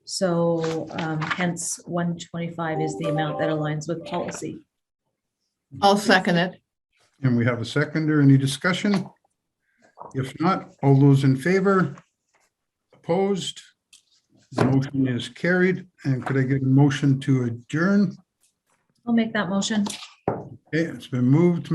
So hence 125 is the amount that aligns with policy. I'll second it. And we have a seconder. Any discussion? If not, all those in favor? Opposed? The motion is carried. And could I get a motion to adjourn? I'll make that motion. Okay, it's been moved.